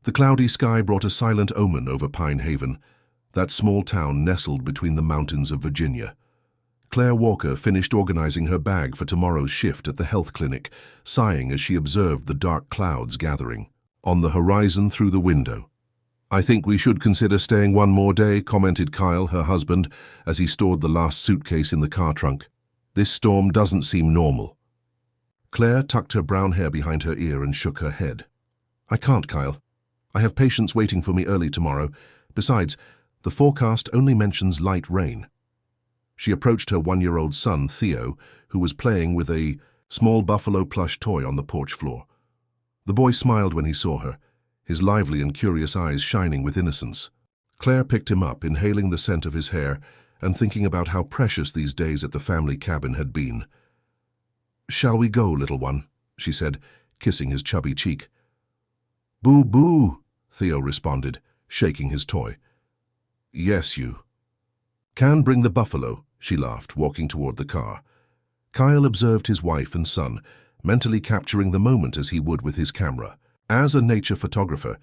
The cloudy sky brought a silent omen over Pine Haven, that small town nestled between the mountains of Virginia. Claire Walker finished organizing her bag for tomorrow's shift at the health clinic, sighing as she observed the dark clouds gathering on the horizon through the window. "I think we should consider staying one more day," commented Kyle, her husband, as he stored the last suitcase in the car trunk. "This storm doesn't seem normal." Claire tucked her brown hair behind her ear and shook her head. "I can't, Kyle. I have patients waiting for me early tomorrow. Besides, the forecast only mentions light rain." She approached her 1-year-old son, Theo, who was playing with a small buffalo plush toy on the porch floor. The boy smiled when he saw her, his lively and curious eyes shining with innocence. Claire picked him up, inhaling the scent of his hair and thinking about how precious these days at the family cabin had been. "Shall we go, little one?" she said, kissing his chubby cheek. "Boo-boo," Theo responded, shaking his toy. "Yes, you." "Can bring the buffalo," she laughed, walking toward the car. Kyle observed his wife and son, mentally capturing the moment as he would with his camera. As a nature photographer,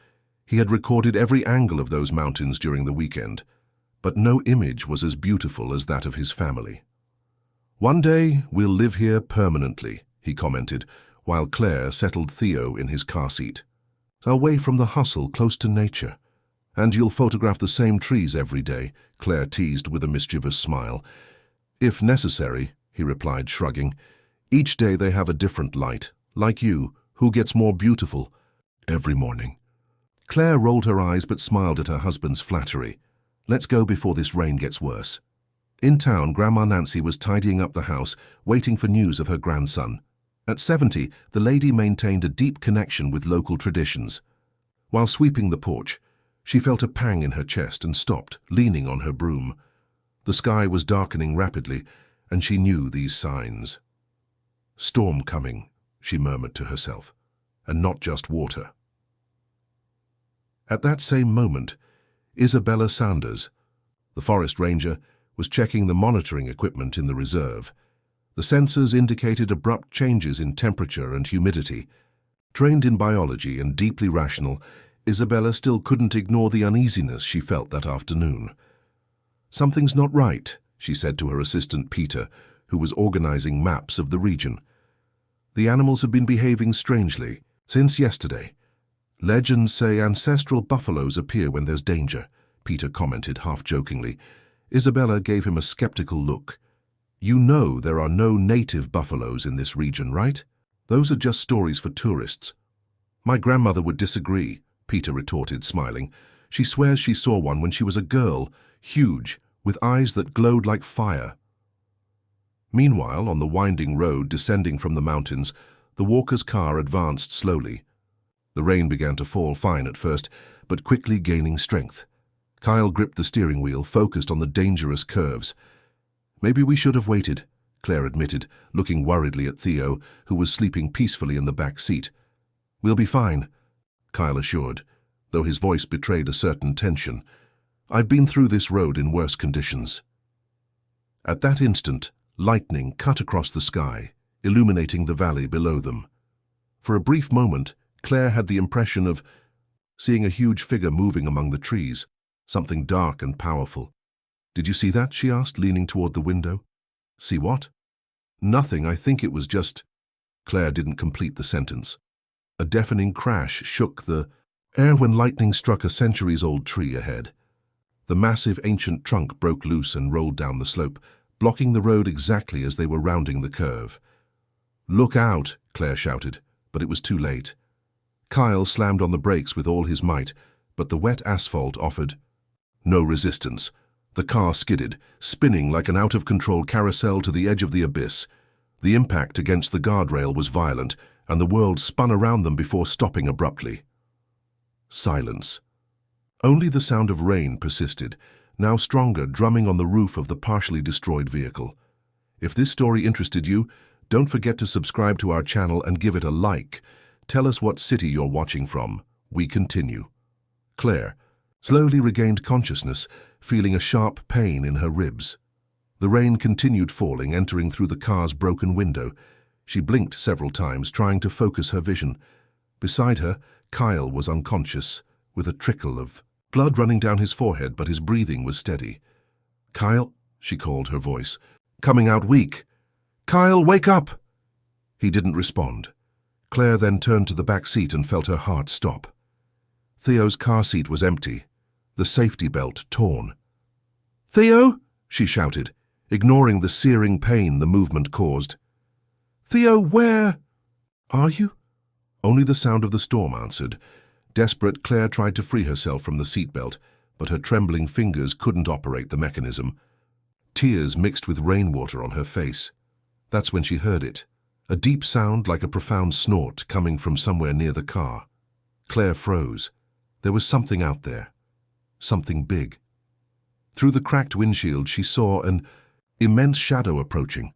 he had recorded every angle of those mountains during the weekend, but no image was as beautiful as that of his family. "One day we'll live here permanently," he commented, while Claire settled Theo in his car seat. "Away from the hustle, close to nature. And you'll photograph the same trees every day," Claire teased with a mischievous smile. "If necessary," he replied, shrugging. "Each day they have a different light, like you, who gets more beautiful every morning." Claire rolled her eyes but smiled at her husband's flattery. "Let's go before this rain gets worse." In town, Grandma Nancy was tidying up the house, waiting for news of her grandson. At 70, the lady maintained a deep connection with local traditions. While sweeping the porch, she felt a pang in her chest and stopped, leaning on her broom. The sky was darkening rapidly, and she knew these signs. "Storm coming," she murmured to herself, "and not just water." At that same moment, Isabella Sanders, the forest ranger, was checking the monitoring equipment in the reserve. The sensors indicated abrupt changes in temperature and humidity. Trained in biology and deeply rational, Isabella still couldn't ignore the uneasiness she felt that afternoon. "Something's not right," she said to her assistant Peter, who was organizing maps of the region. "The animals have been behaving strangely since yesterday. Legends say ancestral buffaloes appear when there's danger," Peter commented half-jokingly. Isabella gave him a skeptical look. "You know there are no native buffaloes in this region, right? Those are just stories for tourists." "My grandmother would disagree," Peter retorted, smiling. "She swears she saw one when she was a girl, huge, with eyes that glowed like fire." Meanwhile, on the winding road descending from the mountains, the Walker's car advanced slowly. The rain began to fall, fine at first, but quickly gaining strength. Kyle gripped the steering wheel, focused on the dangerous curves. "Maybe we should have waited," Claire admitted, looking worriedly at Theo, who was sleeping peacefully in the back seat. "We'll be fine," Kyle assured, though his voice betrayed a certain tension. "I've been through this road in worse conditions." At that instant, lightning cut across the sky, illuminating the valley below them. For a brief moment, Claire had the impression of seeing a huge figure moving among the trees, something dark and powerful. "Did you see that?" she asked, leaning toward the window. "See what?" "Nothing, I think it was just—" Claire didn't complete the sentence. A deafening crash shook the air when lightning struck a centuries-old tree ahead. The massive ancient trunk broke loose and rolled down the slope, blocking the road exactly as they were rounding the curve. "Look out!" Claire shouted, but it was too late. Kyle slammed on the brakes with all his might, but the wet asphalt offered no resistance. The car skidded, spinning like an out-of-control carousel to the edge of the abyss. The impact against the guardrail was violent, and the world spun around them before stopping abruptly. Silence. Only the sound of rain persisted, now stronger, drumming on the roof of the partially destroyed vehicle. If this story interested you, don't forget to subscribe to our channel and give it a like. Tell us what city you're watching from. We continue. Claire slowly regained consciousness, feeling a sharp pain in her ribs. The rain continued falling, entering through the car's broken window. She blinked several times, trying to focus her vision. Beside her, Kyle was unconscious, with a trickle of blood running down his forehead, but his breathing was steady. "Kyle," she called, her voice coming out weak. "Kyle, wake up!" He didn't respond. Claire then turned to the back seat and felt her heart stop. Theo's car seat was empty, the safety belt torn. "Theo!" she shouted, ignoring the searing pain the movement caused. "Theo, where are you?" Only the sound of the storm answered. Desperate, Claire tried to free herself from the seatbelt, but her trembling fingers couldn't operate the mechanism. Tears mixed with rainwater on her face. That's when she heard it, a deep sound like a profound snort coming from somewhere near the car. Claire froze. There was something out there. Something big. Through the cracked windshield, she saw an immense shadow approaching.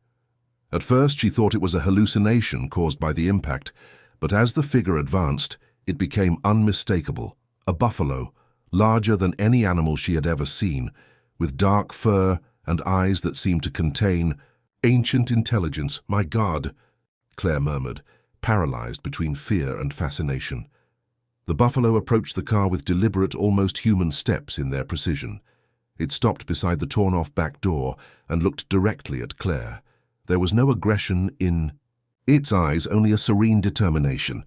At first, she thought it was a hallucination caused by the impact, but as the figure advanced, it became unmistakable. A buffalo, larger than any animal she had ever seen, with dark fur and eyes that seemed to contain ancient intelligence. "My God," Claire murmured, paralyzed between fear and fascination. The buffalo approached the car with deliberate, almost human steps in their precision. It stopped beside the torn-off back door and looked directly at Claire. There was no aggression in its eyes, only a serene determination.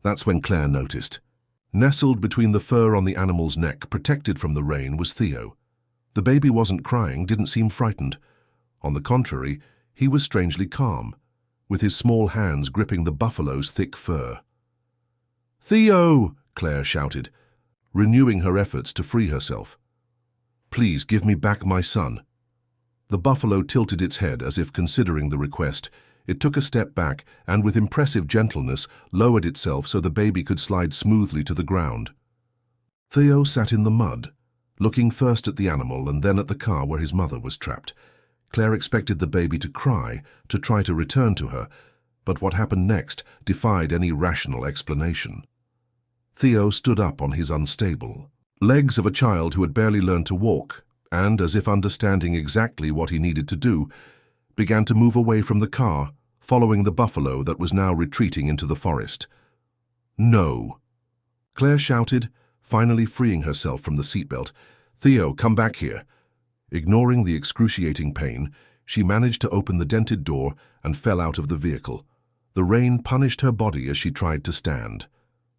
That's when Claire noticed. Nestled between the fur on the animal's neck, protected from the rain, was Theo. The baby wasn't crying, didn't seem frightened. On the contrary, he was strangely calm, with his small hands gripping the buffalo's thick fur. "Theo!" Claire shouted, renewing her efforts to free herself. "Please give me back my son." The buffalo tilted its head as if considering the request. It took a step back and, with impressive gentleness, lowered itself so the baby could slide smoothly to the ground. Theo sat in the mud, looking first at the animal and then at the car where his mother was trapped. Claire expected the baby to cry, to try to return to her, but what happened next defied any rational explanation. Theo stood up on his unstable legs of a child who had barely learned to walk, and, as if understanding exactly what he needed to do, began to move away from the car, following the buffalo that was now retreating into the forest. "No!" Claire shouted, finally freeing herself from the seatbelt. "Theo, come back here." Ignoring the excruciating pain, she managed to open the dented door and fell out of the vehicle. The rain punished her body as she tried to stand.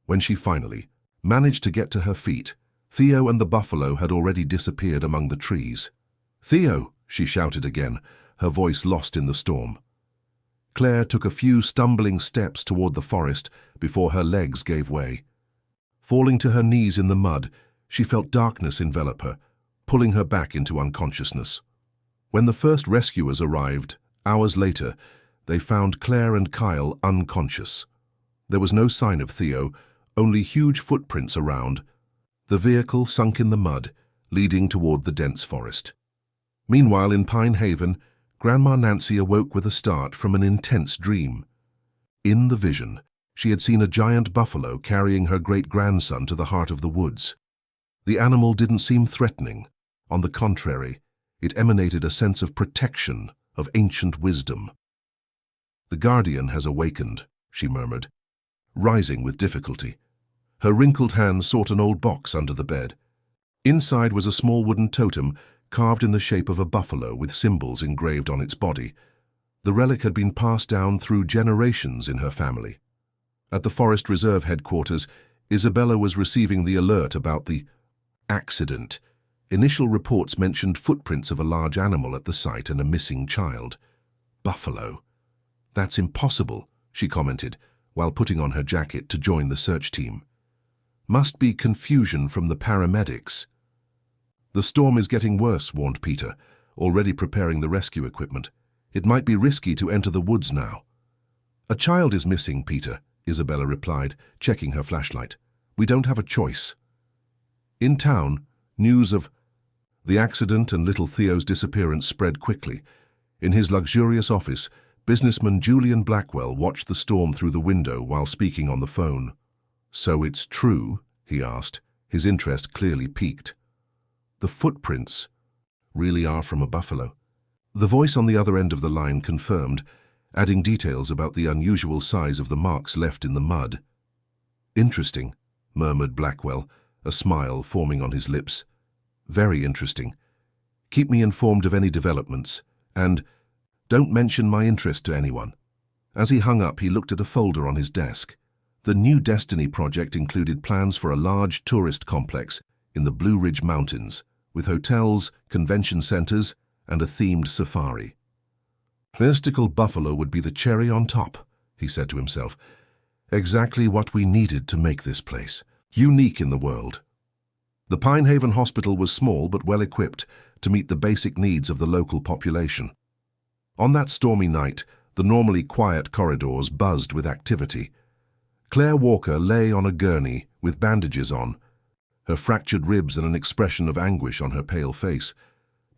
When she finally managed to get to her feet, Theo and the buffalo had already disappeared among the trees. "Theo!" she shouted again, her voice lost in the storm. Claire took a few stumbling steps toward the forest before her legs gave way. Falling to her knees in the mud, she felt darkness envelop her, pulling her back into unconsciousness. When the first rescuers arrived, hours later, they found Claire and Kyle unconscious. There was no sign of Theo, only huge footprints around. The vehicle sunk in the mud, leading toward the dense forest. Meanwhile, in Pine Haven, Grandma Nancy awoke with a start from an intense dream. In the vision, she had seen a giant buffalo carrying her great-grandson to the heart of the woods. The animal didn't seem threatening. On the contrary, it emanated a sense of protection, of ancient wisdom. "The guardian has awakened," she murmured, rising with difficulty. Her wrinkled hands sought an old box under the bed. Inside was a small wooden totem carved in the shape of a buffalo with symbols engraved on its body. The relic had been passed down through generations in her family. At the Forest Reserve headquarters, Isabella was receiving the alert about the accident. Initial reports mentioned footprints of a large animal at the site and a missing child. "Buffalo. That's impossible," she commented, while putting on her jacket to join the search team. "Must be confusion from the paramedics." "The storm is getting worse," warned Peter, already preparing the rescue equipment. "It might be risky to enter the woods now." "A child is missing, Peter," Isabella replied, checking her flashlight. "We don't have a choice." In town, news of the accident and little Theo's disappearance spread quickly. In his luxurious office, businessman Julian Blackwell watched the storm through the window while speaking on the phone. "So it's true?" he asked, his interest clearly piqued. "The footprints really are from a buffalo?" The voice on the other end of the line confirmed, adding details about the unusual size of the marks left in the mud. "Interesting," murmured Blackwell, a smile forming on his lips. "Very interesting. Keep me informed of any developments, and don't mention my interest to anyone." As he hung up, he looked at a folder on his desk. The New Destiny project included plans for a large tourist complex in the Blue Ridge Mountains, with hotels, convention centers, and a themed safari. "Mystical buffalo would be the cherry on top," he said to himself. "Exactly what we needed to make this place unique in the world." The Pinehaven Hospital was small but well equipped to meet the basic needs of the local population. On that stormy night, the normally quiet corridors buzzed with activity. Claire Walker lay on a gurney with bandages on, her fractured ribs and an expression of anguish on her pale face.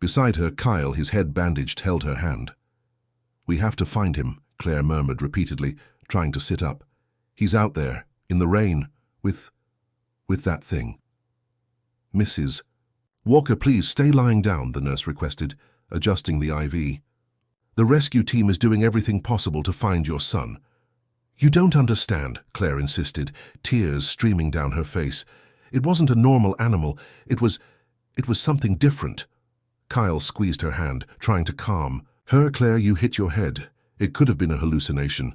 Beside her, Kyle, his head bandaged, held her hand. "We have to find him," Claire murmured repeatedly, trying to sit up. "He's out there, in the rain, with that thing." "Mrs. Walker, please stay lying down," the nurse requested, adjusting the IV. "The rescue team is doing everything possible to find your son." "You don't understand," Claire insisted, tears streaming down her face. "It wasn't a normal animal. It was something different." Kyle squeezed her hand, trying to calm her. "Claire, you hit your head. It could have been a hallucination."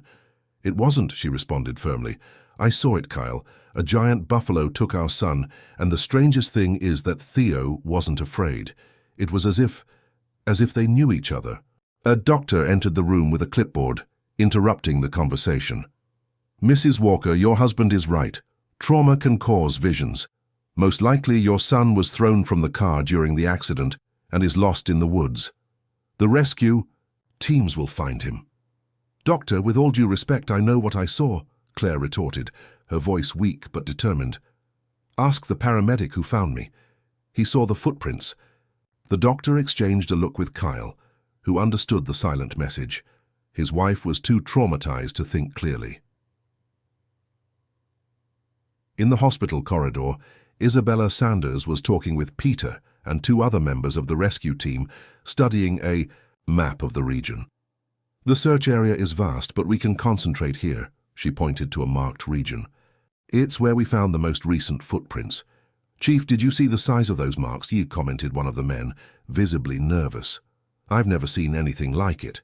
"It wasn't," she responded firmly. "I saw it, Kyle. A giant buffalo took our son, and the strangest thing is that Theo wasn't afraid. It was as if they knew each other." A doctor entered the room with a clipboard, interrupting the conversation. "Mrs. Walker, your husband is right. Trauma can cause visions. Most likely your son was thrown from the car during the accident and is lost in the woods. The rescue teams will find him." "Doctor, with all due respect, I know what I saw," Claire retorted, her voice weak but determined. "Ask the paramedic who found me. He saw the footprints." The doctor exchanged a look with Kyle, who understood the silent message. His wife was too traumatized to think clearly. In the hospital corridor, Isabella Sanders was talking with Peter and two other members of the rescue team, studying a map of the region. "The search area is vast, but we can concentrate here," she pointed to a marked region. "It's where we found the most recent footprints." "Chief, did you see the size of those marks?" commented one of the men, visibly nervous. "I've never seen anything like it."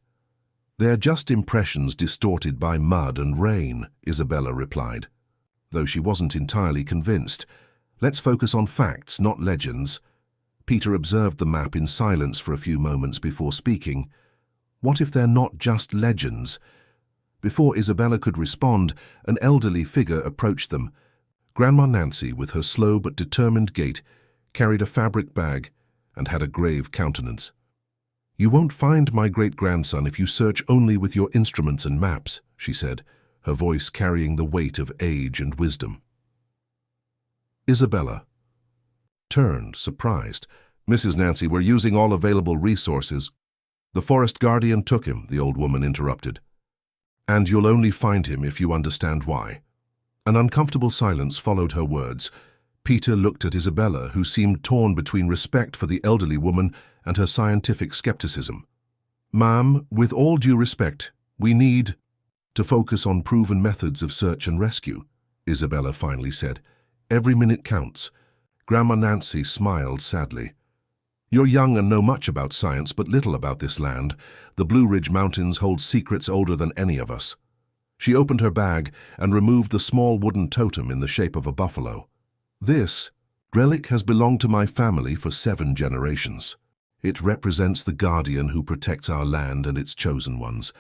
"They're just impressions distorted by mud and rain," Isabella replied, though she wasn't entirely convinced. "Let's focus on facts, not legends." Peter observed the map in silence for a few moments before speaking. "What if they're not just legends?" Before Isabella could respond, an elderly figure approached them. Grandma Nancy, with her slow but determined gait, carried a fabric bag and had a grave countenance. "You won't find my great-grandson if you search only with your instruments and maps," she said, her voice carrying the weight of age and wisdom. Isabella turned, surprised. "Mrs. Nancy, we're using all available resources." "The forest guardian took him," the old woman interrupted. "And you'll only find him if you understand why." An uncomfortable silence followed her words. Peter looked at Isabella, who seemed torn between respect for the elderly woman and her scientific skepticism. "Ma'am, with all due respect, we need to focus on proven methods of search and rescue," Isabella finally said. "Every minute counts." Grandma Nancy smiled sadly. "You're young and know much about science, but little about this land. The Blue Ridge Mountains hold secrets older than any of us." She opened her bag and removed the small wooden totem in the shape of a buffalo. "This relic has belonged to my family for 7 generations. It represents the guardian who protects our land and its chosen ones."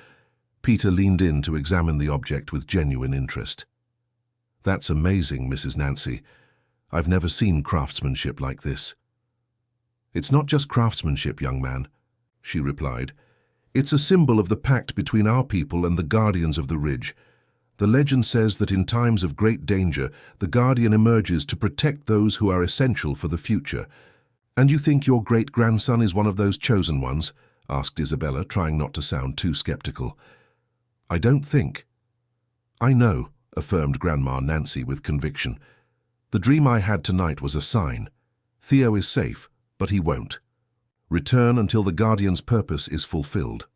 Peter leaned in to examine the object with genuine interest. "That's amazing, Mrs. Nancy. I've never seen craftsmanship like this." "It's not just craftsmanship, young man," she replied. "It's a symbol of the pact between our people and the guardians of the ridge. The legend says that in times of great danger, the guardian emerges to protect those who are essential for the future." "And you think your great-grandson is one of those chosen ones?" asked Isabella, trying not to sound too skeptical. "I don't think." "I know," affirmed Grandma Nancy with conviction. "The dream I had tonight was a sign. Theo is safe, but he won't return until the guardian's purpose is fulfilled."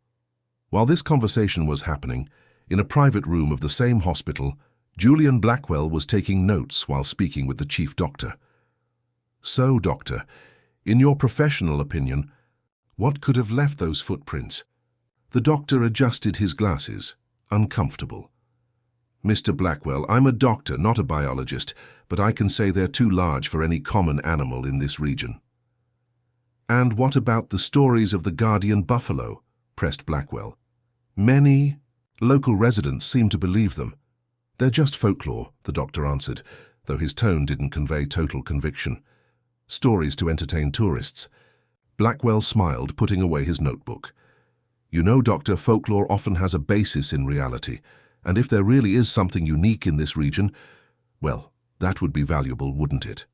While this conversation was happening, in a private room of the same hospital, Julian Blackwell was taking notes while speaking with the chief doctor. So, Doctor, in your professional opinion, what could have left those footprints? The doctor adjusted his glasses, uncomfortable. Mr. Blackwell, I'm a doctor, not a biologist, but I can say they're too large for any common animal in this region. And what about the stories of the guardian buffalo? Pressed Blackwell. Many local residents seem to believe them. They're just folklore, the doctor answered, though his tone didn't convey total conviction. Stories to entertain tourists. Blackwell smiled, putting away his notebook. You know, Doctor, folklore often has a basis in reality, and if there really is something unique in this region, well, that would be valuable, wouldn't it?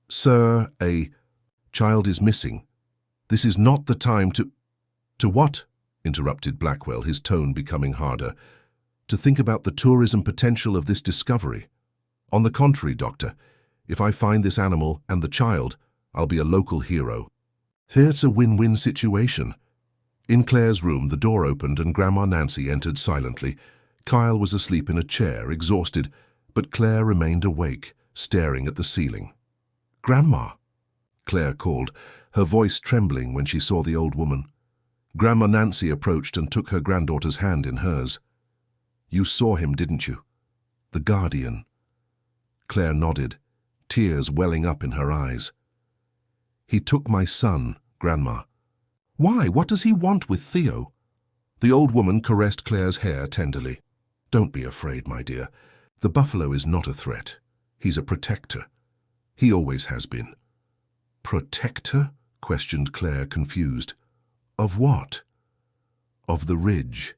Sir, a child is missing. This is not the time to— To what? Interrupted Blackwell, his tone becoming harder. To think about the tourism potential of this discovery. On the contrary, Doctor, if I find this animal and the child, I'll be a local hero. Here's a win-win situation. In Claire's room, the door opened and Grandma Nancy entered silently. Kyle was asleep in a chair, exhausted, but Claire remained awake, staring at the ceiling. Grandma, Claire called, her voice trembling when she saw the old woman. Grandma Nancy approached and took her granddaughter's hand in hers. You saw him, didn't you? The guardian. Claire nodded, tears welling up in her eyes. He took my son, Grandma. Why? What does he want with Theo? The old woman caressed Claire's hair tenderly. Don't be afraid, my dear. The buffalo is not a threat. He's a protector. He always has been. Protector? Questioned Claire, confused. Of what? Of the ridge.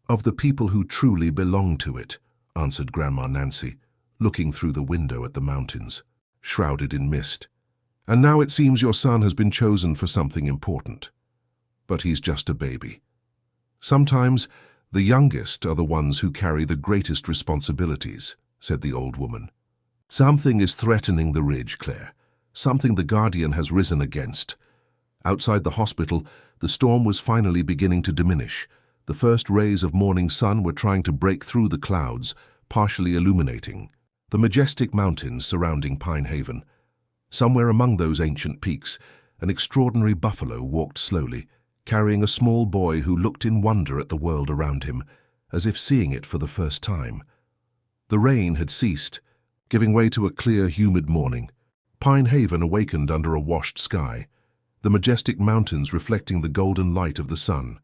Of the people who truly belong to it, answered Grandma Nancy, looking through the window at the mountains, shrouded in mist. And now it seems your son has been chosen for something important. But he's just a baby. Sometimes the youngest are the ones who carry the greatest responsibilities, said the old woman. Something is threatening the ridge, Claire. Something the guardian has risen against. Outside the hospital, the storm was finally beginning to diminish. The first rays of morning sun were trying to break through the clouds, partially illuminating the majestic mountains surrounding Pine Haven. Somewhere among those ancient peaks, an extraordinary buffalo walked slowly, carrying a small boy who looked in wonder at the world around him, as if seeing it for the first time. The rain had ceased, giving way to a clear, humid morning. Pine Haven awakened under a washed sky, the majestic mountains reflecting the golden light of the sun.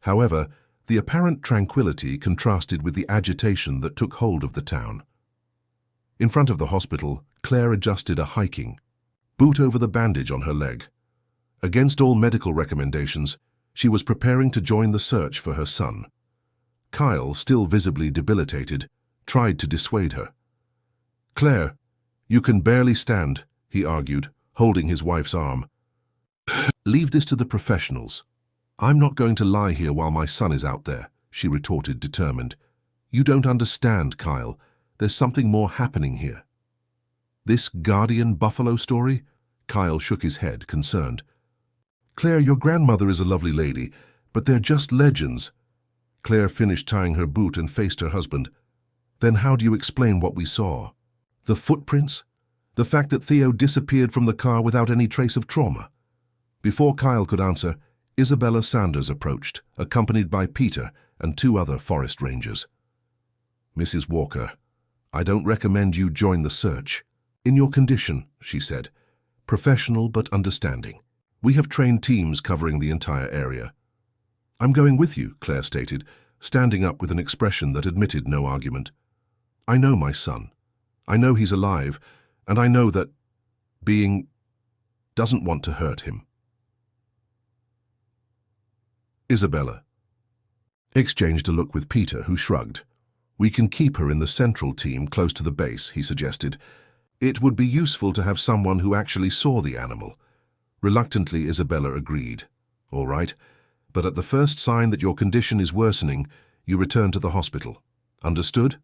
However, the apparent tranquility contrasted with the agitation that took hold of the town. In front of the hospital, Claire adjusted a hiking boot over the bandage on her leg. Against all medical recommendations, she was preparing to join the search for her son. Kyle, still visibly debilitated, tried to dissuade her. Claire, you can barely stand, he argued, holding his wife's arm. Leave this to the professionals. I'm not going to lie here while my son is out there, she retorted, determined. You don't understand, Kyle. There's something more happening here. This guardian buffalo story? Kyle shook his head, concerned. Claire, your grandmother is a lovely lady, but they're just legends. Claire finished tying her boot and faced her husband. Then how do you explain what we saw? The footprints? The fact that Theo disappeared from the car without any trace of trauma? Before Kyle could answer, Isabella Sanders approached, accompanied by Peter and 2 other forest rangers. Mrs. Walker, I don't recommend you join the search. In your condition, she said, professional but understanding. We have trained teams covering the entire area. I'm going with you, Claire stated, standing up with an expression that admitted no argument. I know my son. I know he's alive, and I know that being doesn't want to hurt him. Isabella exchanged a look with Peter, who shrugged. We can keep her in the central team close to the base, he suggested. It would be useful to have someone who actually saw the animal. Reluctantly, Isabella agreed. All right, but at the first sign that your condition is worsening, you return to the hospital. Understood?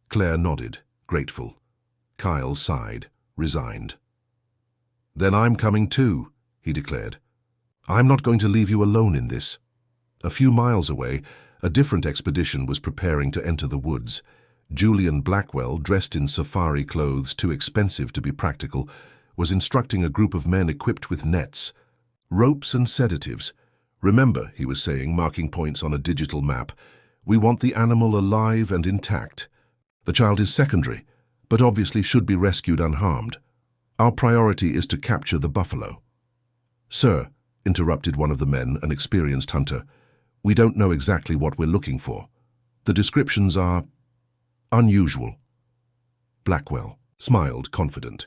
Claire nodded, grateful. Kyle sighed, resigned. Then I'm coming too, he declared. I'm not going to leave you alone in this. A few miles away, a different expedition was preparing to enter the woods. Julian Blackwell, dressed in safari clothes too expensive to be practical, was instructing a group of men equipped with nets, ropes and sedatives. "Remember," he was saying, marking points on a digital map, "we want the animal alive and intact. The child is secondary, but obviously should be rescued unharmed. Our priority is to capture the buffalo." "Sir," interrupted one of the men, an experienced hunter, "we don't know exactly what we're looking for. The descriptions are unusual." Blackwell smiled, confident.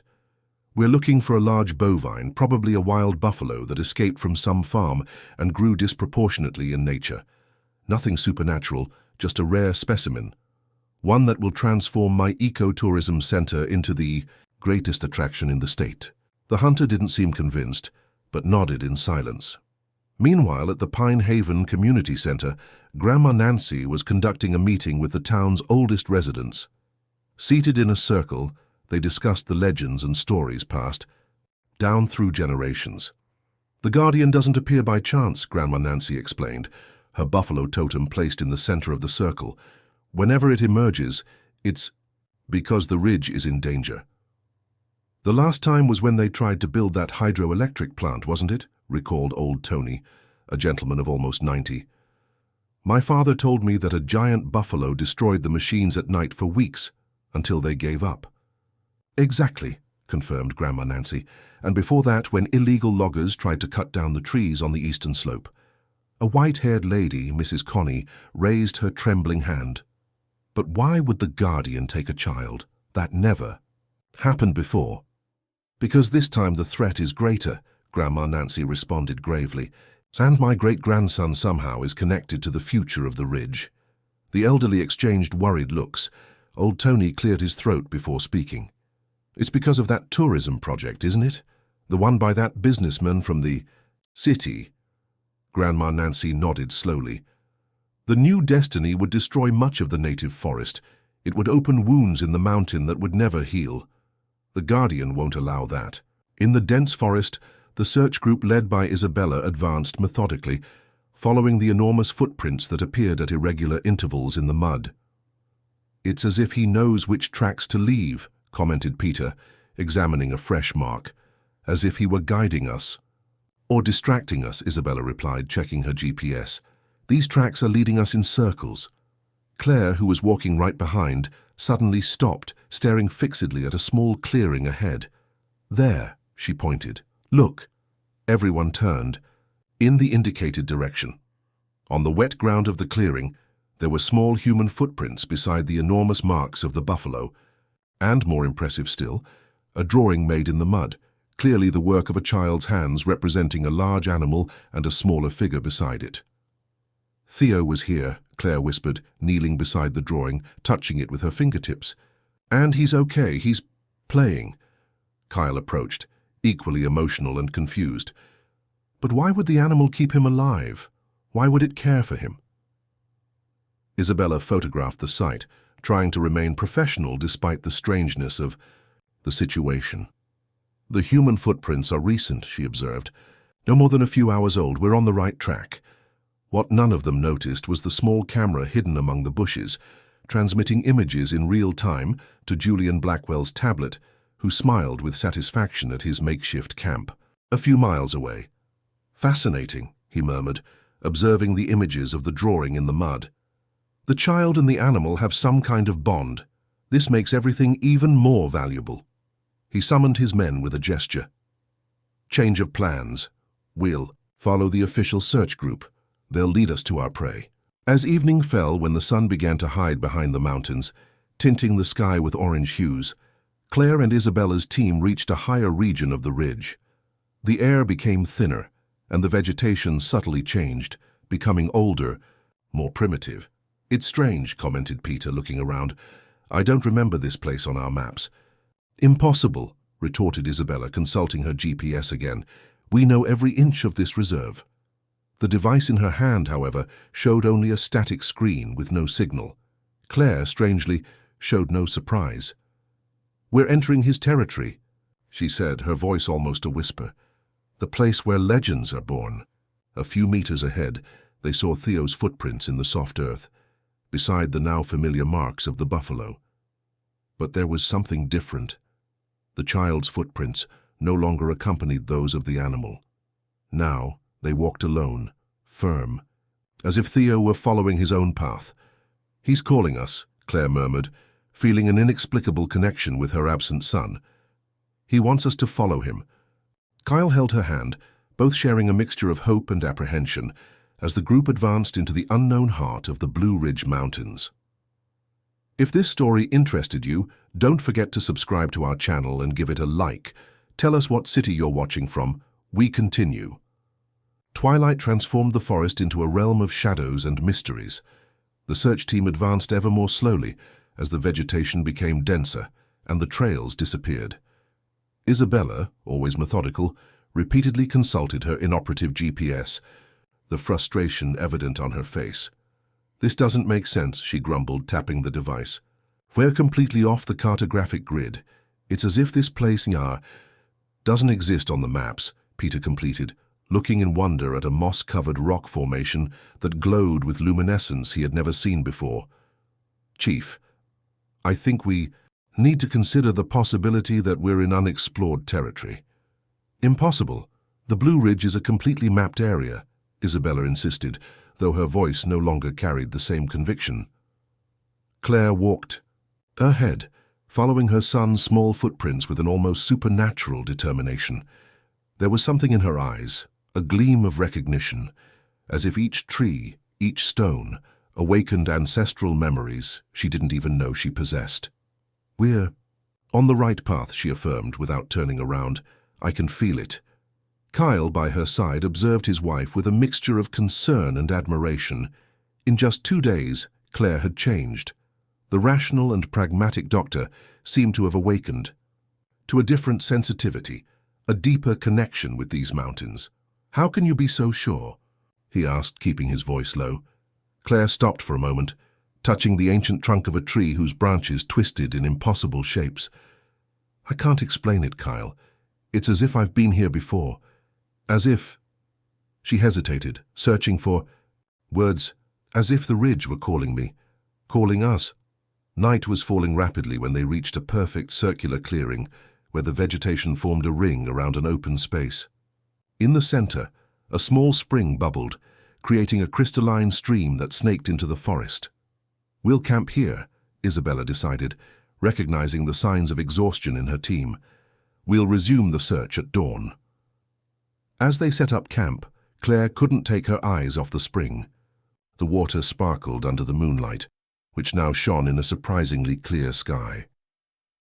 "We're looking for a large bovine, probably a wild buffalo that escaped from some farm and grew disproportionately in nature. Nothing supernatural, just a rare specimen. One that will transform my ecotourism center into the greatest attraction in the state." The hunter didn't seem convinced, but nodded in silence. Meanwhile, at the Pine Haven Community Center, Grandma Nancy was conducting a meeting with the town's oldest residents. Seated in a circle, they discussed the legends and stories passed down through generations. "The guardian doesn't appear by chance," Grandma Nancy explained, her buffalo totem placed in the center of the circle. "Whenever it emerges, it's because the ridge is in danger." "The last time was when they tried to build that hydroelectric plant, wasn't it?" recalled old Tony, a gentleman of almost 90. "My father told me that a giant buffalo destroyed the machines at night for weeks, until they gave up." "Exactly," confirmed Grandma Nancy, "and before that when illegal loggers tried to cut down the trees on the eastern slope." A white-haired lady, Mrs. Connie, raised her trembling hand. "But why would the guardian take a child? That never happened before." "Because this time the threat is greater," Grandma Nancy responded gravely, "and my great-grandson somehow is connected to the future of the ridge." The elderly exchanged worried looks. Old Tony cleared his throat before speaking. "It's because of that tourism project, isn't it? The one by that businessman from the city." Grandma Nancy nodded slowly. "The new destiny would destroy much of the native forest. It would open wounds in the mountain that would never heal. The guardian won't allow that." In the dense forest, the search group led by Isabella advanced methodically, following the enormous footprints that appeared at irregular intervals in the mud. "It's as if he knows which tracks to leave," commented Peter, examining a fresh mark. "As if he were guiding us." "Or distracting us," Isabella replied, checking her GPS. "These tracks are leading us in circles." Claire, who was walking right behind, suddenly stopped, staring fixedly at a small clearing ahead. "There," she pointed. "Look." Everyone turned, in the indicated direction. On the wet ground of the clearing, there were small human footprints beside the enormous marks of the buffalo, and, more impressive still, a drawing made in the mud, clearly the work of a child's hands representing a large animal and a smaller figure beside it. "Theo was here," Claire whispered, kneeling beside the drawing, touching it with her fingertips. "And he's okay, he's playing." Kyle approached, equally emotional and confused. "But why would the animal keep him alive? Why would it care for him?" Isabella photographed the site, trying to remain professional despite the strangeness of the situation. "The human footprints are recent," she observed. "No more than a few hours old. We're on the right track." What none of them noticed was the small camera hidden among the bushes, transmitting images in real time to Julian Blackwell's tablet, who smiled with satisfaction at his makeshift camp, a few miles away. "Fascinating," he murmured, observing the images of the drawing in the mud. "The child and the animal have some kind of bond. This makes everything even more valuable." He summoned his men with a gesture. "Change of plans. We'll follow the official search group. They'll lead us to our prey." As evening fell, when the sun began to hide behind the mountains, tinting the sky with orange hues, Claire and Isabella's team reached a higher region of the ridge. The air became thinner, and the vegetation subtly changed, becoming older, more primitive. "It's strange," commented Peter, looking around. "I don't remember this place on our maps." "Impossible," retorted Isabella, consulting her GPS again. "We know every inch of this reserve." The device in her hand, however, showed only a static screen with no signal. Claire, strangely, showed no surprise. "We're entering his territory," she said, her voice almost a whisper. "The place where legends are born." A few meters ahead, they saw Theo's footprints in the soft earth. beside the now familiar marks of the buffalo. But there was something different. The child's footprints no longer accompanied those of the animal. Now they walked alone, firm, as if Theo were following his own path. "He's calling us," Claire murmured, feeling an inexplicable connection with her absent son. "He wants us to follow him." Kyle held her hand, both sharing a mixture of hope and apprehension, as the group advanced into the unknown heart of the Blue Ridge Mountains. If this story interested you, don't forget to subscribe to our channel and give it a like. Tell us what city you're watching from. We continue. Twilight transformed the forest into a realm of shadows and mysteries. The search team advanced ever more slowly as the vegetation became denser and the trails disappeared. Isabella, always methodical, repeatedly consulted her inoperative GPS, the frustration evident on her face. "This doesn't make sense," she grumbled, tapping the device. "We're completely off the cartographic grid. It's as if this place doesn't exist on the maps," Peter completed, looking in wonder at a moss-covered rock formation that glowed with luminescence he had never seen before. "Chief, I think we need to consider the possibility that we're in unexplored territory." "Impossible. The Blue Ridge is a completely mapped area," Isabella insisted, though her voice no longer carried the same conviction. Claire walked ahead, following her son's small footprints with an almost supernatural determination. There was something in her eyes, a gleam of recognition, as if each tree, each stone, awakened ancestral memories she didn't even know she possessed. "We're on the right path," she affirmed without turning around. "I can feel it." Kyle, by her side, observed his wife with a mixture of concern and admiration. In just 2 days, Claire had changed. The rational and pragmatic doctor seemed to have awakened to a different sensitivity, a deeper connection with these mountains. "How can you be so sure?" he asked, keeping his voice low. Claire stopped for a moment, touching the ancient trunk of a tree whose branches twisted in impossible shapes. "I can't explain it, Kyle. It's as if I've been here before. As if—" She hesitated, searching for words. "As if the ridge were calling me, calling us." Night was falling rapidly when they reached a perfect circular clearing where the vegetation formed a ring around an open space. In the center, a small spring bubbled, creating a crystalline stream that snaked into the forest. "We'll camp here," Isabella decided, recognizing the signs of exhaustion in her team. "We'll resume the search at dawn." As they set up camp, Claire couldn't take her eyes off the spring. The water sparkled under the moonlight, which now shone in a surprisingly clear sky.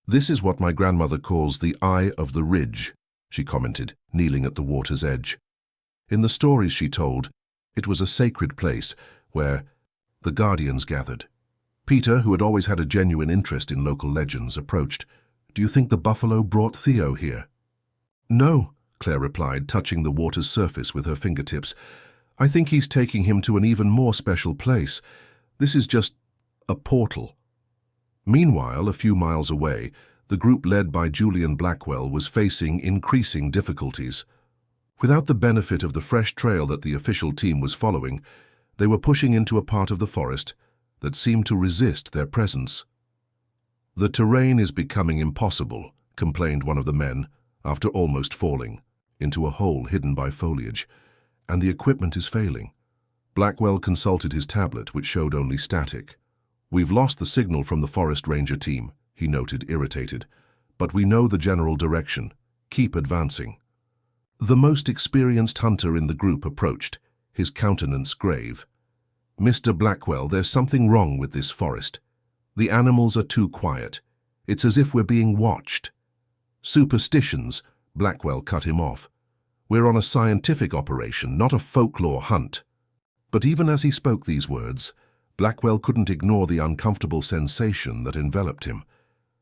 "This is what my grandmother calls the Eye of the Ridge," she commented, kneeling at the water's edge. In the stories she told, it was a sacred place where the guardians gathered. Peter, who had always had a genuine interest in local legends, approached. "Do you think the buffalo brought Theo here?" "No," Claire replied, touching the water's surface with her fingertips. "I think he's taking him to an even more special place. This is just a portal." Meanwhile, a few miles away, the group led by Julian Blackwell was facing increasing difficulties. Without the benefit of the fresh trail that the official team was following, they were pushing into a part of the forest that seemed to resist their presence. "The terrain is becoming impossible," complained one of the men, after almost falling into a hole hidden by foliage, "and the equipment is failing." Blackwell consulted his tablet, which showed only static. "We've lost the signal from the forest ranger team," he noted, irritated. "But we know the general direction. Keep advancing." The most experienced hunter in the group approached, his countenance grave. "Mr. Blackwell, there's something wrong with this forest. The animals are too quiet. It's as if we're being watched." "Superstitions," Blackwell cut him off. "We're on a scientific operation, not a folklore hunt." But even as he spoke these words, Blackwell couldn't ignore the uncomfortable sensation that enveloped him.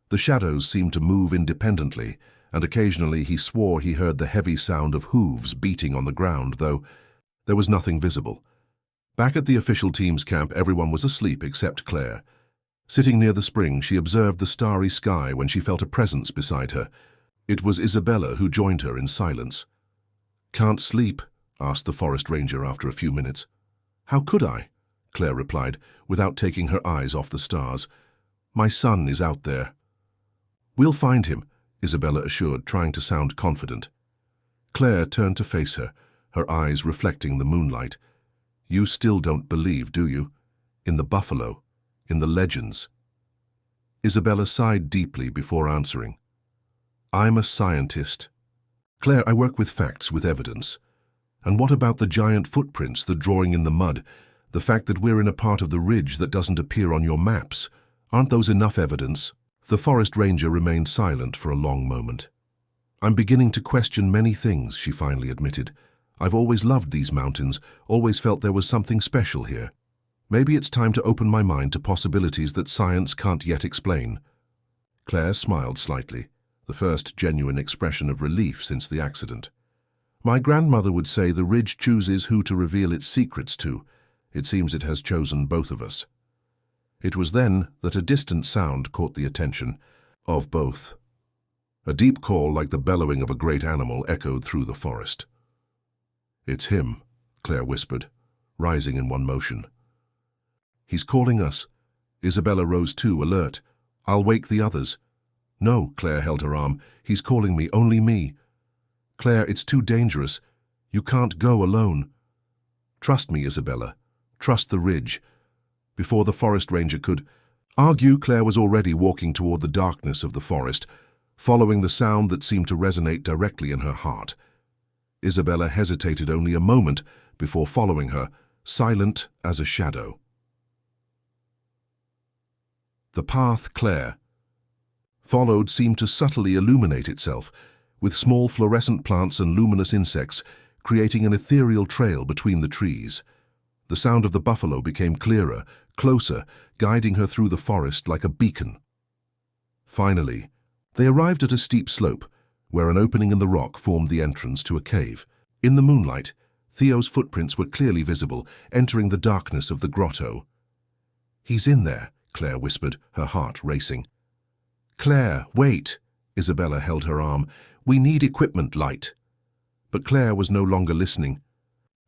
The shadows seemed to move independently, and occasionally he swore he heard the heavy sound of hooves beating on the ground, though there was nothing visible. Back at the official team's camp, everyone was asleep except Claire. Sitting near the spring, she observed the starry sky when she felt a presence beside her. It was Isabella who joined her in silence. "Can't sleep?" asked the forest ranger after a few minutes. "How could I? Claire replied, without taking her eyes off the stars. "My son is out there." "We'll find him," Isabella assured, trying to sound confident. Claire turned to face her, her eyes reflecting the moonlight. "You still don't believe, do you? In the buffalo, in the legends?" Isabella sighed deeply before answering. "I'm a scientist. Claire, I work with facts, with evidence. And what about the giant footprints, the drawing in the mud, the fact that we're in a part of the ridge that doesn't appear on your maps? Aren't those enough evidence?" The forest ranger remained silent for a long moment. "I'm beginning to question many things," she finally admitted. "I've always loved these mountains, always felt there was something special here. Maybe it's time to open my mind to possibilities that science can't yet explain." Claire smiled slightly, the first genuine expression of relief since the accident. "My grandmother would say the ridge chooses who to reveal its secrets to. It seems it has chosen both of us." It was then that a distant sound caught the attention of both. A deep call like the bellowing of a great animal echoed through the forest. "It's him," Claire whispered, rising in one motion. "He's calling us." Isabella rose too, alert. "I'll wake the others." "No," Claire held her arm. "He's calling me, only me." "Claire, it's too dangerous. You can't go alone." "Trust me, Isabella. Trust the ridge." Before the forest ranger could argue, Claire was already walking toward the darkness of the forest, following the sound that seemed to resonate directly in her heart. Isabella hesitated only a moment before following her, silent as a shadow. The path Claire followed seemed to subtly illuminate itself, with small fluorescent plants and luminous insects creating an ethereal trail between the trees. The sound of the buffalo became clearer, closer, guiding her through the forest like a beacon. Finally, they arrived at a steep slope, where an opening in the rock formed the entrance to a cave. In the moonlight, Theo's footprints were clearly visible, entering the darkness of the grotto. "He's in there," Claire whispered, her heart racing. "Claire, wait!" Isabella held her arm. "We need equipment, light." But Claire was no longer listening.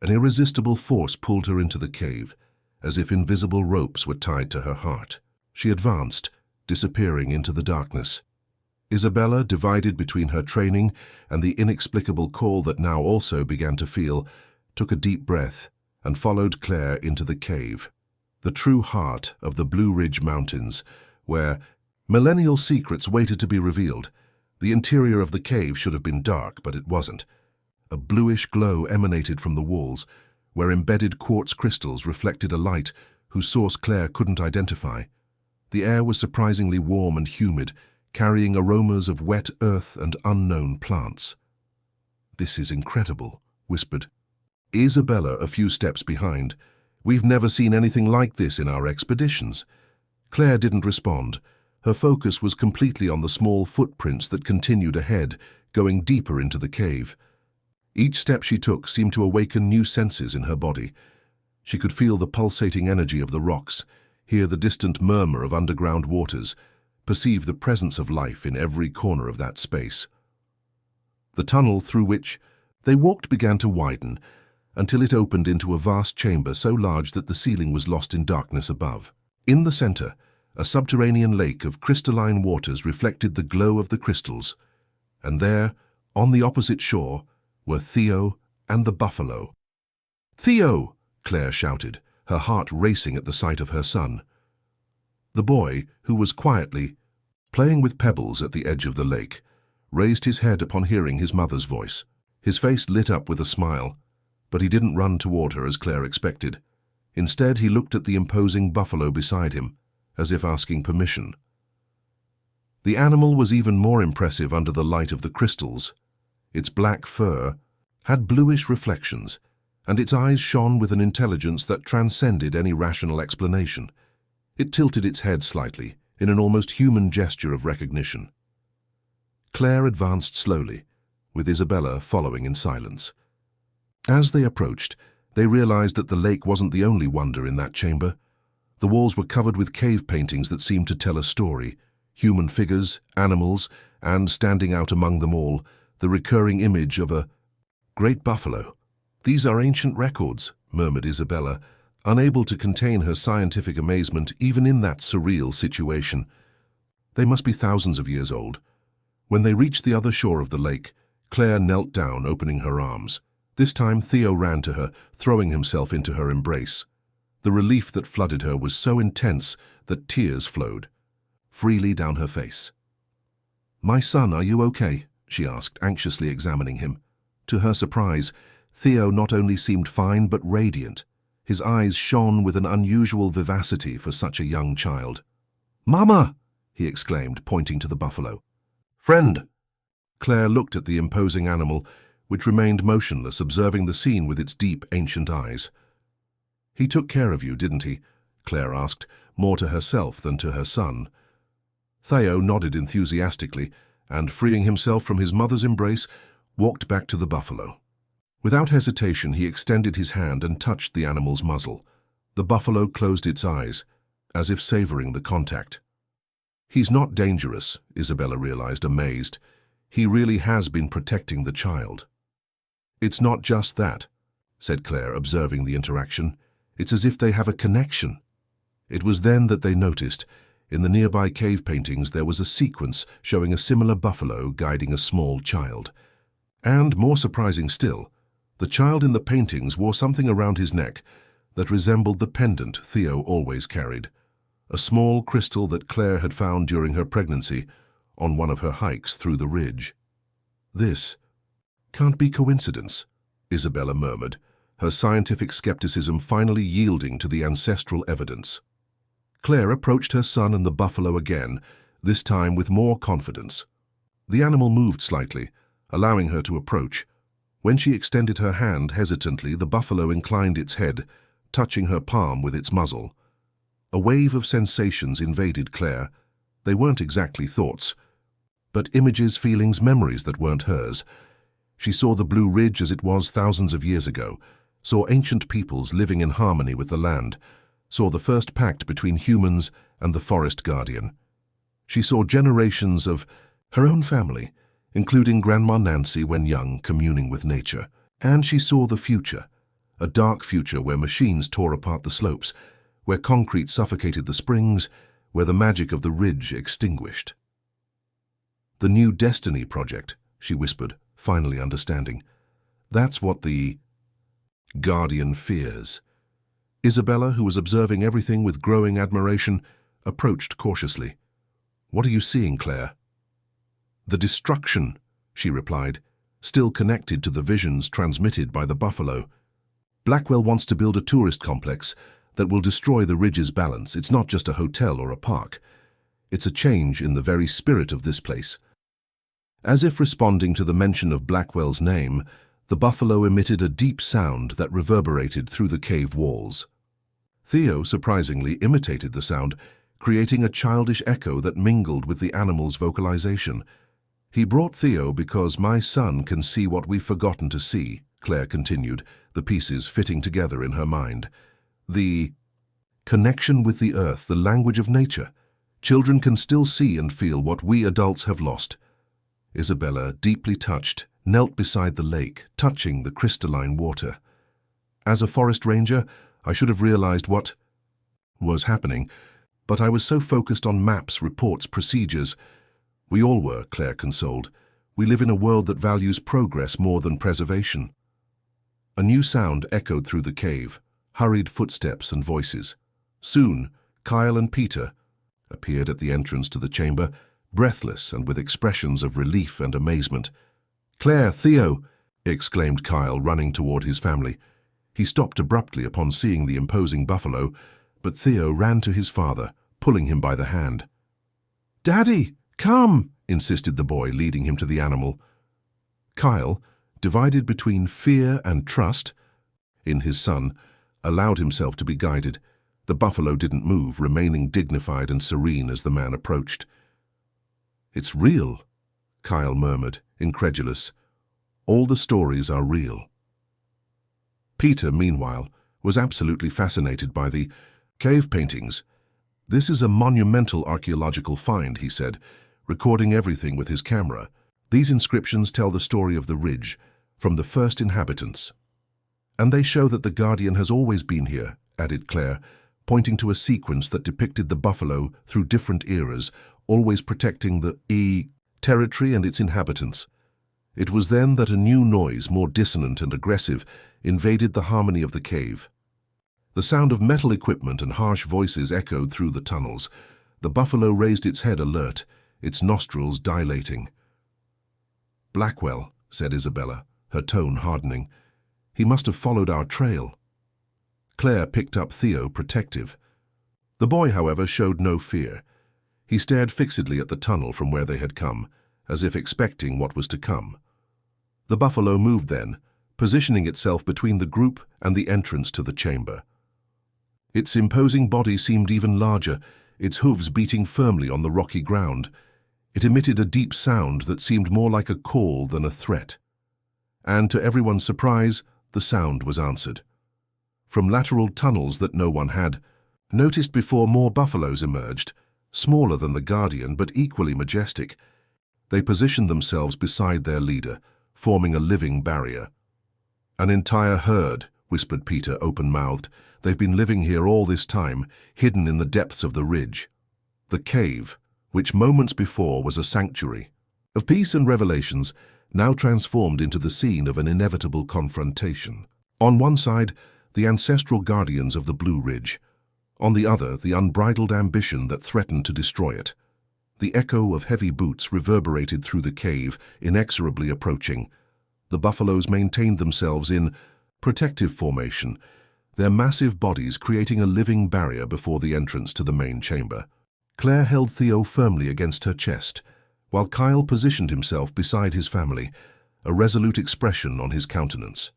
An irresistible force pulled her into the cave, as if invisible ropes were tied to her heart. She advanced, disappearing into the darkness. Isabella, divided between her training and the inexplicable call that now also began to feel, took a deep breath and followed Claire into the cave, the true heart of the Blue Ridge Mountains, where millennial secrets waited to be revealed. The interior of the cave should have been dark, but it wasn't. A bluish glow emanated from the walls, where embedded quartz crystals reflected a light whose source Claire couldn't identify. The air was surprisingly warm and humid, carrying aromas of wet earth and unknown plants. "This is incredible," whispered Isabella a few steps behind. "We've never seen anything like this in our expeditions." Claire didn't respond. Her focus was completely on the small footprints that continued ahead, going deeper into the cave. Each step she took seemed to awaken new senses in her body. She could feel the pulsating energy of the rocks, hear the distant murmur of underground waters, perceive the presence of life in every corner of that space. The tunnel through which they walked began to widen, until it opened into a vast chamber so large that the ceiling was lost in darkness above. In the center, a subterranean lake of crystalline waters reflected the glow of the crystals, and there, on the opposite shore, were Theo and the buffalo. "Theo!" Claire shouted, her heart racing at the sight of her son. The boy, who was quietly playing with pebbles at the edge of the lake, raised his head upon hearing his mother's voice. His face lit up with a smile, but he didn't run toward her as Claire expected. Instead, he looked at the imposing buffalo beside him, as if asking permission. The animal was even more impressive under the light of the crystals. Its black fur had bluish reflections, and its eyes shone with an intelligence that transcended any rational explanation. It tilted its head slightly, in an almost human gesture of recognition. Claire advanced slowly, with Isabella following in silence. As they approached, they realized that the lake wasn't the only wonder in that chamber. The walls were covered with cave paintings that seemed to tell a story, human figures, animals, and, standing out among them all, the recurring image of a great buffalo. "These are ancient records," murmured Isabella, unable to contain her scientific amazement even in that surreal situation. They must be thousands of years old. When they reached the other shore of the lake, Claire knelt down, opening her arms. This time Theo ran to her, throwing himself into her embrace. The relief that flooded her was so intense that tears flowed freely down her face. "My son, are you okay?" she asked, anxiously examining him. To her surprise, Theo not only seemed fine but radiant. His eyes shone with an unusual vivacity for such a young child. "Mama!" he exclaimed, pointing to the buffalo. "Friend!" Claire looked at the imposing animal, which remained motionless, observing the scene with its deep, ancient eyes. "He took care of you, didn't he?" Claire asked, more to herself than to her son. Theo nodded enthusiastically and, freeing himself from his mother's embrace, walked back to the buffalo. Without hesitation, he extended his hand and touched the animal's muzzle. The buffalo closed its eyes, as if savoring the contact. "He's not dangerous," Isabella realized, amazed. "He really has been protecting the child." "It's not just that," said Claire, observing the interaction. "It's as if they have a connection." It was then that they noticed, in the nearby cave paintings, there was a sequence showing a similar buffalo guiding a small child. And, more surprising still, the child in the paintings wore something around his neck that resembled the pendant Theo always carried, a small crystal that Claire had found during her pregnancy on one of her hikes through the ridge. "This can't be coincidence," Isabella murmured, her scientific skepticism finally yielding to the ancestral evidence. Claire approached her son and the buffalo again, this time with more confidence. The animal moved slightly, allowing her to approach. When she extended her hand hesitantly, the buffalo inclined its head, touching her palm with its muzzle. A wave of sensations invaded Claire. They weren't exactly thoughts, but images, feelings, memories that weren't hers. She saw the Blue Ridge as it was thousands of years ago, saw ancient peoples living in harmony with the land, saw the first pact between humans and the forest guardian. She saw generations of her own family, including Grandma Nancy when young, communing with nature. And she saw the future, a dark future where machines tore apart the slopes, where concrete suffocated the springs, where the magic of the ridge extinguished. "The New Destiny Project," she whispered, finally understanding. "That's what the Guardian fears." Isabella, who was observing everything with growing admiration, approached cautiously. "What are you seeing, Claire?" "The destruction," she replied, still connected to the visions transmitted by the buffalo. "Blackwell wants to build a tourist complex that will destroy the ridge's balance. It's not just a hotel or a park. It's a change in the very spirit of this place." As if responding to the mention of Blackwell's name, the buffalo emitted a deep sound that reverberated through the cave walls. Theo surprisingly imitated the sound, creating a childish echo that mingled with the animal's vocalization. "He brought Theo because my son can see what we've forgotten to see," Claire continued, the pieces fitting together in her mind. "The connection with the earth, the language of nature. Children can still see and feel what we adults have lost." Isabella, deeply touched, knelt beside the lake, touching the crystalline water. "As a forest ranger, I should have realized what was happening, but I was so focused on maps, reports, procedures." "We all were," Claire consoled. "We live in a world that values progress more than preservation." A new sound echoed through the cave, hurried footsteps and voices. Soon, Kyle and Peter appeared at the entrance to the chamber, breathless and with expressions of relief and amazement. "Claire, Theo!" exclaimed Kyle, running toward his family. He stopped abruptly upon seeing the imposing buffalo, but Theo ran to his father, pulling him by the hand. "Daddy, come!" insisted the boy, leading him to the animal. Kyle, divided between fear and trust in his son, allowed himself to be guided. The buffalo didn't move, remaining dignified and serene as the man approached. "It's real," Kyle murmured, incredulous. "All the stories are real." Peter, meanwhile, was absolutely fascinated by the cave paintings. "This is a monumental archaeological find," he said, recording everything with his camera. "These inscriptions tell the story of the ridge, from the first inhabitants. And they show that the Guardian has always been here, added Claire, pointing to a sequence that depicted the buffalo through different eras, always protecting the territory and its inhabitants. It was then that a new noise, more dissonant and aggressive, invaded the harmony of the cave. The sound of metal equipment and harsh voices echoed through the tunnels. The buffalo raised its head alert, its nostrils dilating. "Blackwell," said Isabella, her tone hardening. "He must have followed our trail." Claire picked up Theo, protective. The boy, however, showed no fear. He stared fixedly at the tunnel from where they had come, as if expecting what was to come. The buffalo moved then, positioning itself between the group and the entrance to the chamber. Its imposing body seemed even larger, its hooves beating firmly on the rocky ground. It emitted a deep sound that seemed more like a call than a threat. And to everyone's surprise, the sound was answered. From lateral tunnels that no one had noticed before, more buffaloes emerged, smaller than the Guardian but equally majestic. They positioned themselves beside their leader, forming a living barrier. "An entire herd," whispered Peter, open-mouthed. "They've been living here all this time, hidden in the depths of the ridge." The cave, which moments before was a sanctuary of peace and revelations, now transformed into the scene of an inevitable confrontation. On one side, the ancestral guardians of the Blue Ridge. On the other, the unbridled ambition that threatened to destroy it. The echo of heavy boots reverberated through the cave, inexorably approaching. The buffaloes maintained themselves in protective formation, their massive bodies creating a living barrier before the entrance to the main chamber. Claire held Theo firmly against her chest, while Kyle positioned himself beside his family, a resolute expression on his countenance.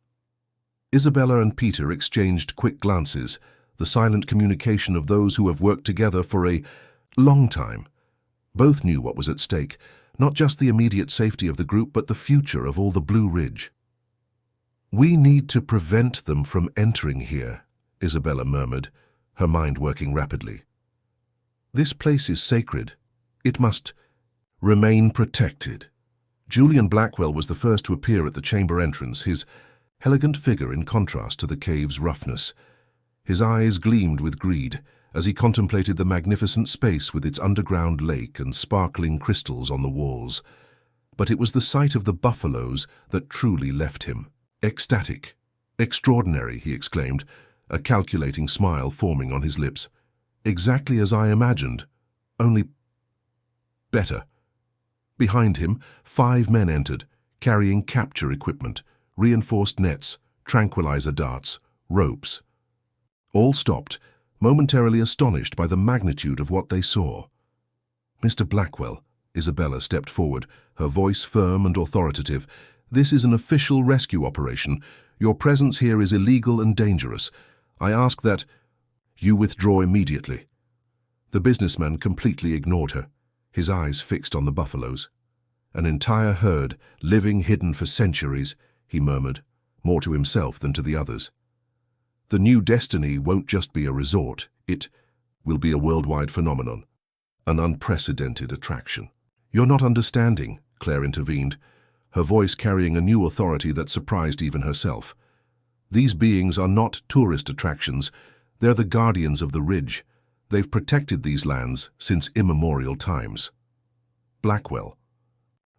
Isabella and Peter exchanged quick glances, the silent communication of those who have worked together for a long time. Both knew what was at stake, not just the immediate safety of the group, but the future of all the Blue Ridge. "We need to prevent them from entering here," Isabella murmured, her mind working rapidly. "This place is sacred. It must remain protected." Julian Blackwell was the first to appear at the chamber entrance, his elegant figure in contrast to the cave's roughness. His eyes gleamed with greed as he contemplated the magnificent space with its underground lake and sparkling crystals on the walls. But it was the sight of the buffaloes that truly left him. "Ecstatic. Extraordinary," he exclaimed, a calculating smile forming on his lips. "Exactly as I imagined, only better." Behind him, 5 men entered, carrying capture equipment, reinforced nets, tranquilizer darts, ropes. All stopped, momentarily astonished by the magnitude of what they saw. "Mr. Blackwell," Isabella stepped forward, her voice firm and authoritative. "This is an official rescue operation. Your presence here is illegal and dangerous. I ask that you withdraw immediately." The businessman completely ignored her, his eyes fixed on the buffaloes. "An entire herd, living hidden for centuries," he murmured, more to himself than to the others. "The new destiny won't just be a resort, it will be a worldwide phenomenon, an unprecedented attraction." "You're not understanding," Claire intervened, her voice carrying a new authority that surprised even herself. "These beings are not tourist attractions, they're the guardians of the ridge. They've protected these lands since immemorial times." Blackwell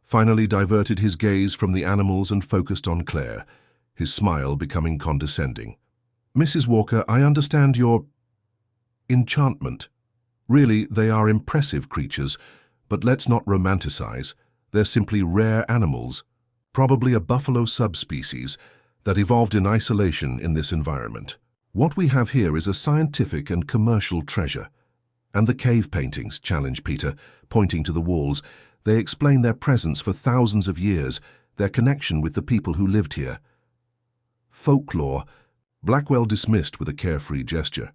finally diverted his gaze from the animals and focused on Claire, his smile becoming condescending. "Mrs. Walker, I understand your enchantment. Really, they are impressive creatures, but let's not romanticize. They're simply rare animals, probably a buffalo subspecies, that evolved in isolation in this environment. What we have here is a scientific and commercial treasure." "And the cave paintings," challenged Peter, pointing to the walls. "They explain their presence for thousands of years, their connection with the people who lived here." "Folklore," Blackwell dismissed with a carefree gesture.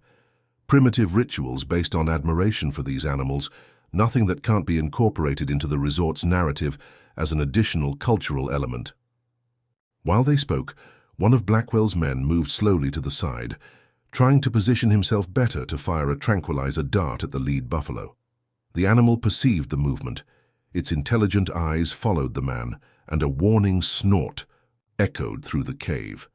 "Primitive rituals based on admiration for these animals, nothing that can't be incorporated into the resort's narrative as an additional cultural element." While they spoke, one of Blackwell's men moved slowly to the side, trying to position himself better to fire a tranquilizer dart at the lead buffalo. The animal perceived the movement. Its intelligent eyes followed the man, and a warning snort echoed through the cave.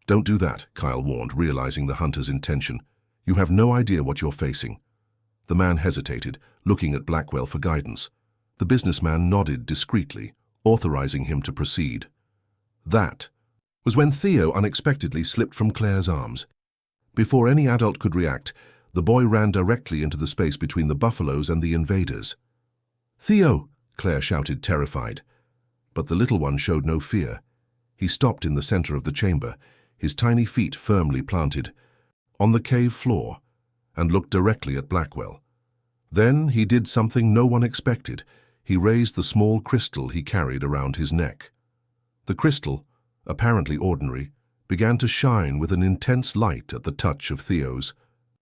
Don't do that, Kyle warned, realizing the hunter's intention. You have no idea what you're facing. The man hesitated, looking at Blackwell for guidance. The businessman nodded discreetly, authorizing him to proceed. That was when Theo unexpectedly slipped from Claire's arms. Before any adult could react, the boy ran directly into the space between the buffaloes and the invaders. "Theo!" Claire shouted, terrified. But the little one showed no fear. He stopped in the center of the chamber, his tiny feet firmly planted on the cave floor, and looked directly at Blackwell. Then he did something no one expected. He raised the small crystal he carried around his neck. The crystal, apparently ordinary, began to shine with an intense light at the touch of Theo's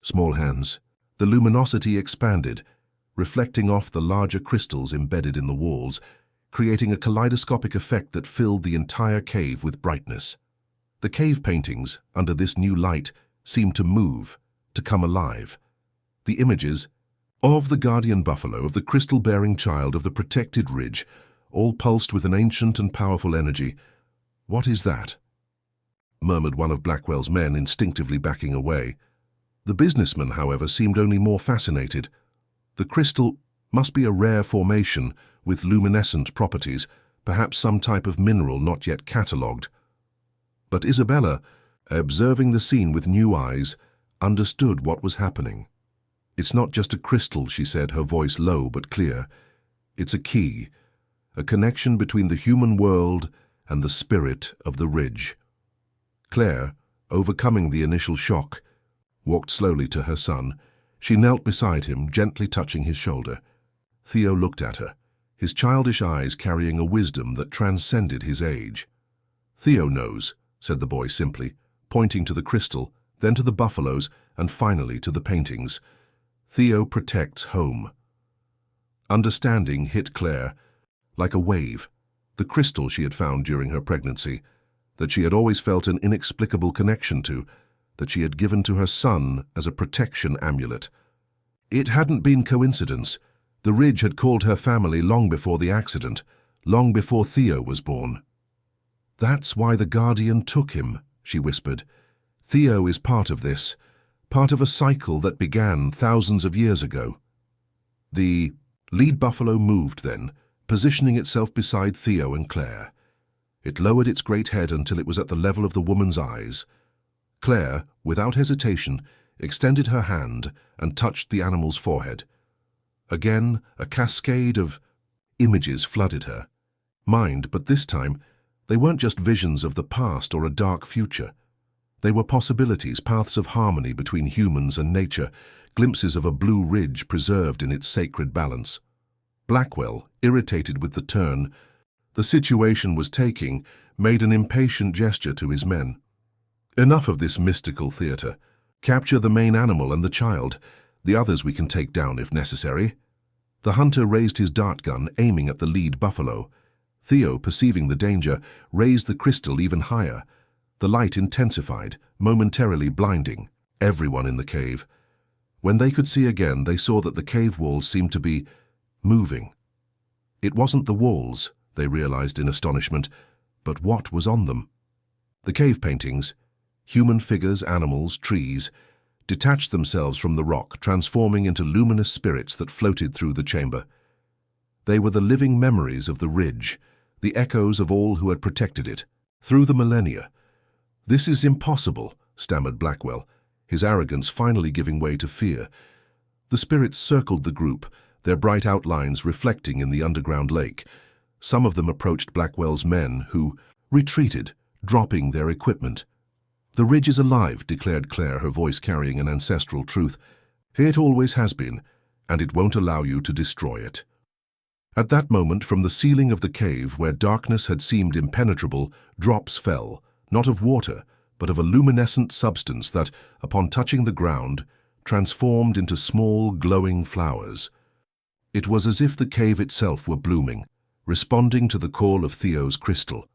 small hands. The luminosity expanded, reflecting off the larger crystals embedded in the walls, creating a kaleidoscopic effect that filled the entire cave with brightness. The cave paintings, under this new light, seemed to move, to come alive. The images of the guardian buffalo, of the crystal-bearing child, of the protected ridge, all pulsed with an ancient and powerful energy. "What is that?" murmured one of Blackwell's men, instinctively backing away. The businessman, however, seemed only more fascinated. The crystal must be a rare formation with luminescent properties, perhaps some type of mineral not yet catalogued. But Isabella, observing the scene with new eyes, understood what was happening. "It's not just a crystal," she said, her voice low but clear. "It's a key, a connection between the human world and the spirit of the ridge." Claire, overcoming the initial shock, walked slowly to her son. She knelt beside him, gently touching his shoulder. Theo looked at her, his childish eyes carrying a wisdom that transcended his age. "Theo knows," said the boy simply, pointing to the crystal, then to the buffaloes, and finally to the paintings. "Theo protects home." Understanding hit Claire like a wave. The crystal she had found during her pregnancy, that she had always felt an inexplicable connection to, that she had given to her son as a protection amulet. It hadn't been coincidence. The ridge had called her family long before the accident, long before Theo was born. "That's why the Guardian took him," she whispered. "Theo is part of this, part of a cycle that began thousands of years ago." The lead buffalo moved then, positioning itself beside Theo and Claire. It lowered its great head until it was at the level of the woman's eyes. Claire, without hesitation, extended her hand and touched the animal's forehead. Again, a cascade of images flooded her mind, but this time, they weren't just visions of the past or a dark future. They were possibilities, paths of harmony between humans and nature, glimpses of a blue ridge preserved in its sacred balance. Blackwell, irritated with the turn the situation was taking, made an impatient gesture to his men. "Enough of this mystical theater. Capture the main animal and the child. The others we can take down if necessary." The hunter raised his dart gun, aiming at the lead buffalo. Theo, perceiving the danger, raised the crystal even higher. The light intensified, momentarily blinding everyone in the cave. When they could see again, they saw that the cave walls seemed to be moving. It wasn't the walls, they realized in astonishment, but what was on them? The cave paintings, human figures, animals, trees, detached themselves from the rock, transforming into luminous spirits that floated through the chamber. They were the living memories of the ridge, the echoes of all who had protected it, through the millennia. "This is impossible," stammered Blackwell, his arrogance finally giving way to fear. The spirits circled the group, their bright outlines reflecting in the underground lake. Some of them approached Blackwell's men, who retreated, dropping their equipment. "The ridge is alive," declared Claire, her voice carrying an ancestral truth. "It always has been, and it won't allow you to destroy it." At that moment, from the ceiling of the cave, where darkness had seemed impenetrable, drops fell, not of water, but of a luminescent substance that, upon touching the ground, transformed into small, glowing flowers. It was as if the cave itself were blooming, responding to the call of Theo's crystal.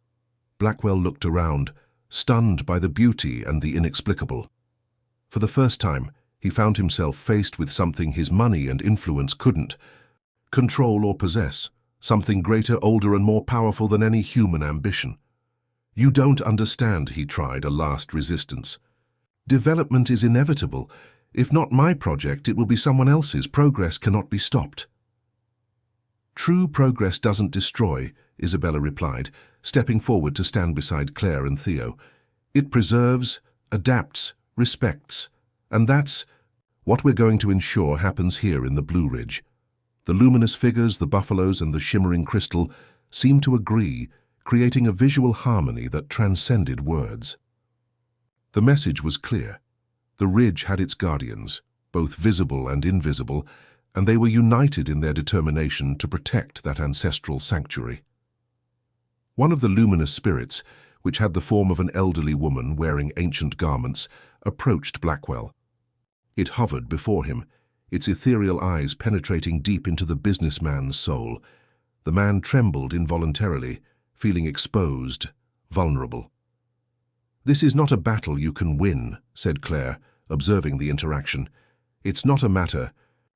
Blackwell looked around, stunned by the beauty and the inexplicable. For the first time, he found himself faced with something his money and influence couldn't control or possess, something greater, older, and more powerful than any human ambition. You don't understand, he tried a last resistance. Development is inevitable. If not my project, it will be someone else's. Progress cannot be stopped. True progress doesn't destroy, Isabella replied, stepping forward to stand beside Claire and Theo. It preserves, adapts, respects, and that's what we're going to ensure happens here in the Blue Ridge. The luminous figures, the buffaloes, and the shimmering crystal seemed to agree, creating a visual harmony that transcended words. The message was clear. The ridge had its guardians, both visible and invisible, and they were united in their determination to protect that ancestral sanctuary. One of the luminous spirits, which had the form of an elderly woman wearing ancient garments, approached Blackwell. It hovered before him, its ethereal eyes penetrating deep into the businessman's soul. The man trembled involuntarily, feeling exposed, vulnerable. "This is not a battle you can win," said Claire, observing the interaction. "It's not a matter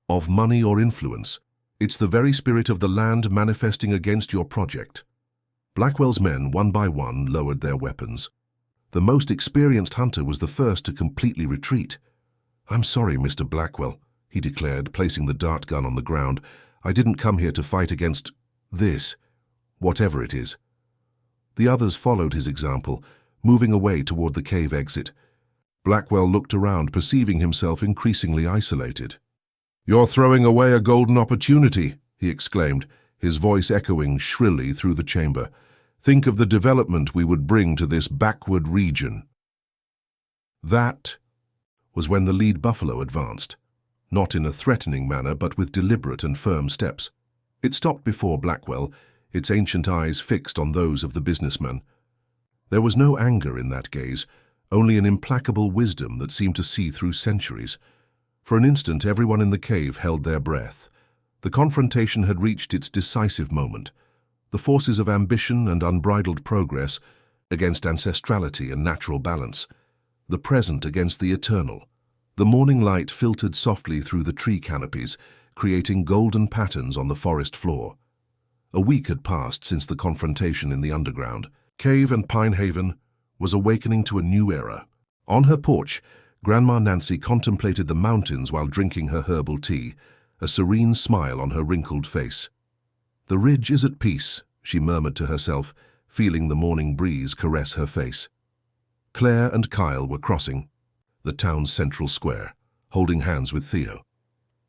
of money or influence. It's the very spirit of the land manifesting against your project." Blackwell's men, one by one, lowered their weapons. The most experienced hunter was the first to completely retreat. "I'm sorry, Mr. Blackwell," he declared, placing the dart gun on the ground. "I didn't come here to fight against this, whatever it is." The others followed his example, moving away toward the cave exit. Blackwell looked around, perceiving himself increasingly isolated. "You're throwing away a golden opportunity," he exclaimed, his voice echoing shrilly through the chamber. "Think of the development we would bring to this backward region." That was when the lead buffalo advanced, not in a threatening manner, but with deliberate and firm steps. It stopped before Blackwell, its ancient eyes fixed on those of the businessman. There was no anger in that gaze, only an implacable wisdom that seemed to see through centuries. For an instant, everyone in the cave held their breath. The confrontation had reached its decisive moment. The forces of ambition and unbridled progress against ancestrality and natural balance. The present against the eternal. The morning light filtered softly through the tree canopies, creating golden patterns on the forest floor. A week had passed since the confrontation in the underground. Cave and Pine Haven was awakening to a new era. On her porch, Grandma Nancy contemplated the mountains while drinking her herbal tea, a serene smile on her wrinkled face. "The ridge is at peace," she murmured to herself, feeling the morning breeze caress her face. Claire and Kyle were crossing the town's central square, holding hands with Theo.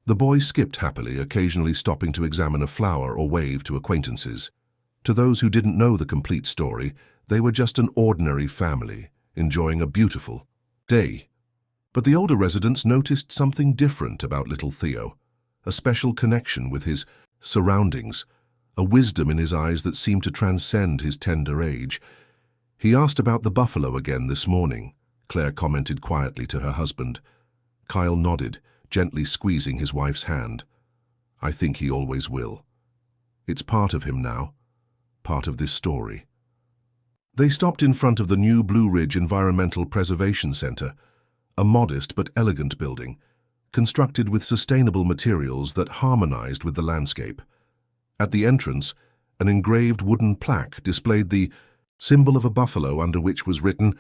The boy skipped happily, occasionally stopping to examine a flower or wave to acquaintances. To those who didn't know the complete story, they were just an ordinary family, enjoying a beautiful day. But the older residents noticed something different about little Theo, a special connection with his surroundings, a wisdom in his eyes that seemed to transcend his tender age. "He asked about the buffalo again this morning," Claire commented quietly to her husband. Kyle nodded, gently squeezing his wife's hand. "I think he always will. It's part of him now, part of this story." They stopped in front of the new Blue Ridge Environmental Preservation Center, a modest but elegant building, constructed with sustainable materials that harmonized with the landscape. At the entrance, an engraved wooden plaque displayed the symbol of a buffalo under which was written,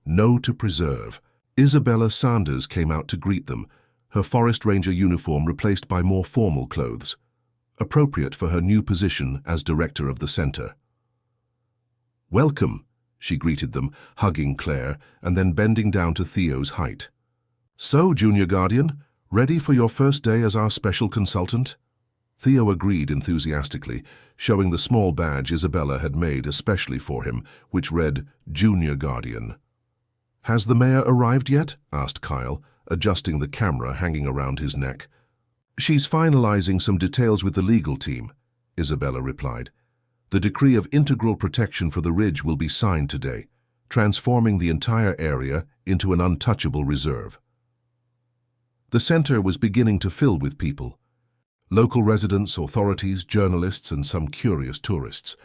"No to Preserve." Isabella Sanders came out to greet them, her forest ranger uniform replaced by more formal clothes, appropriate for her new position as director of the center. "Welcome," she greeted them, hugging Claire and then bending down to Theo's height. "So, Junior Guardian, ready for your first day as our special consultant?" Theo agreed enthusiastically, showing the small badge Isabella had made especially for him, which read Junior Guardian. "Has the mayor arrived yet?" asked Kyle, adjusting the camera hanging around his neck. "She's finalizing some details with the legal team," Isabella replied. "The decree of integral protection for the ridge will be signed today, transforming the entire area into an untouchable reserve." The center was beginning to fill with people. Local residents, authorities, journalists, and some curious tourists.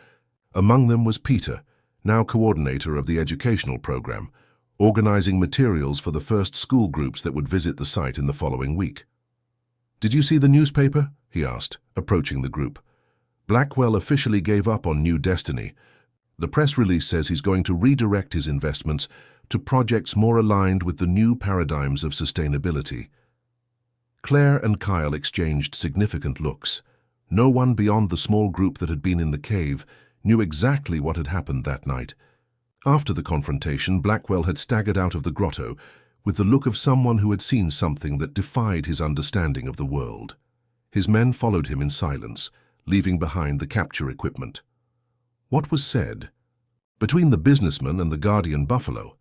Among them was Peter, now coordinator of the educational program, organizing materials for the first school groups that would visit the site in the following week. "Did you see the newspaper?" he asked, approaching the group. Blackwell officially gave up on New Destiny. The press release says he's going to redirect his investments to projects more aligned with the new paradigms of sustainability. Claire and Kyle exchanged significant looks. No one beyond the small group that had been in the cave knew exactly what had happened that night. After the confrontation, Blackwell had staggered out of the grotto with the look of someone who had seen something that defied his understanding of the world. His men followed him in silence, leaving behind the capture equipment. What was said between the businessman and the guardian buffalo?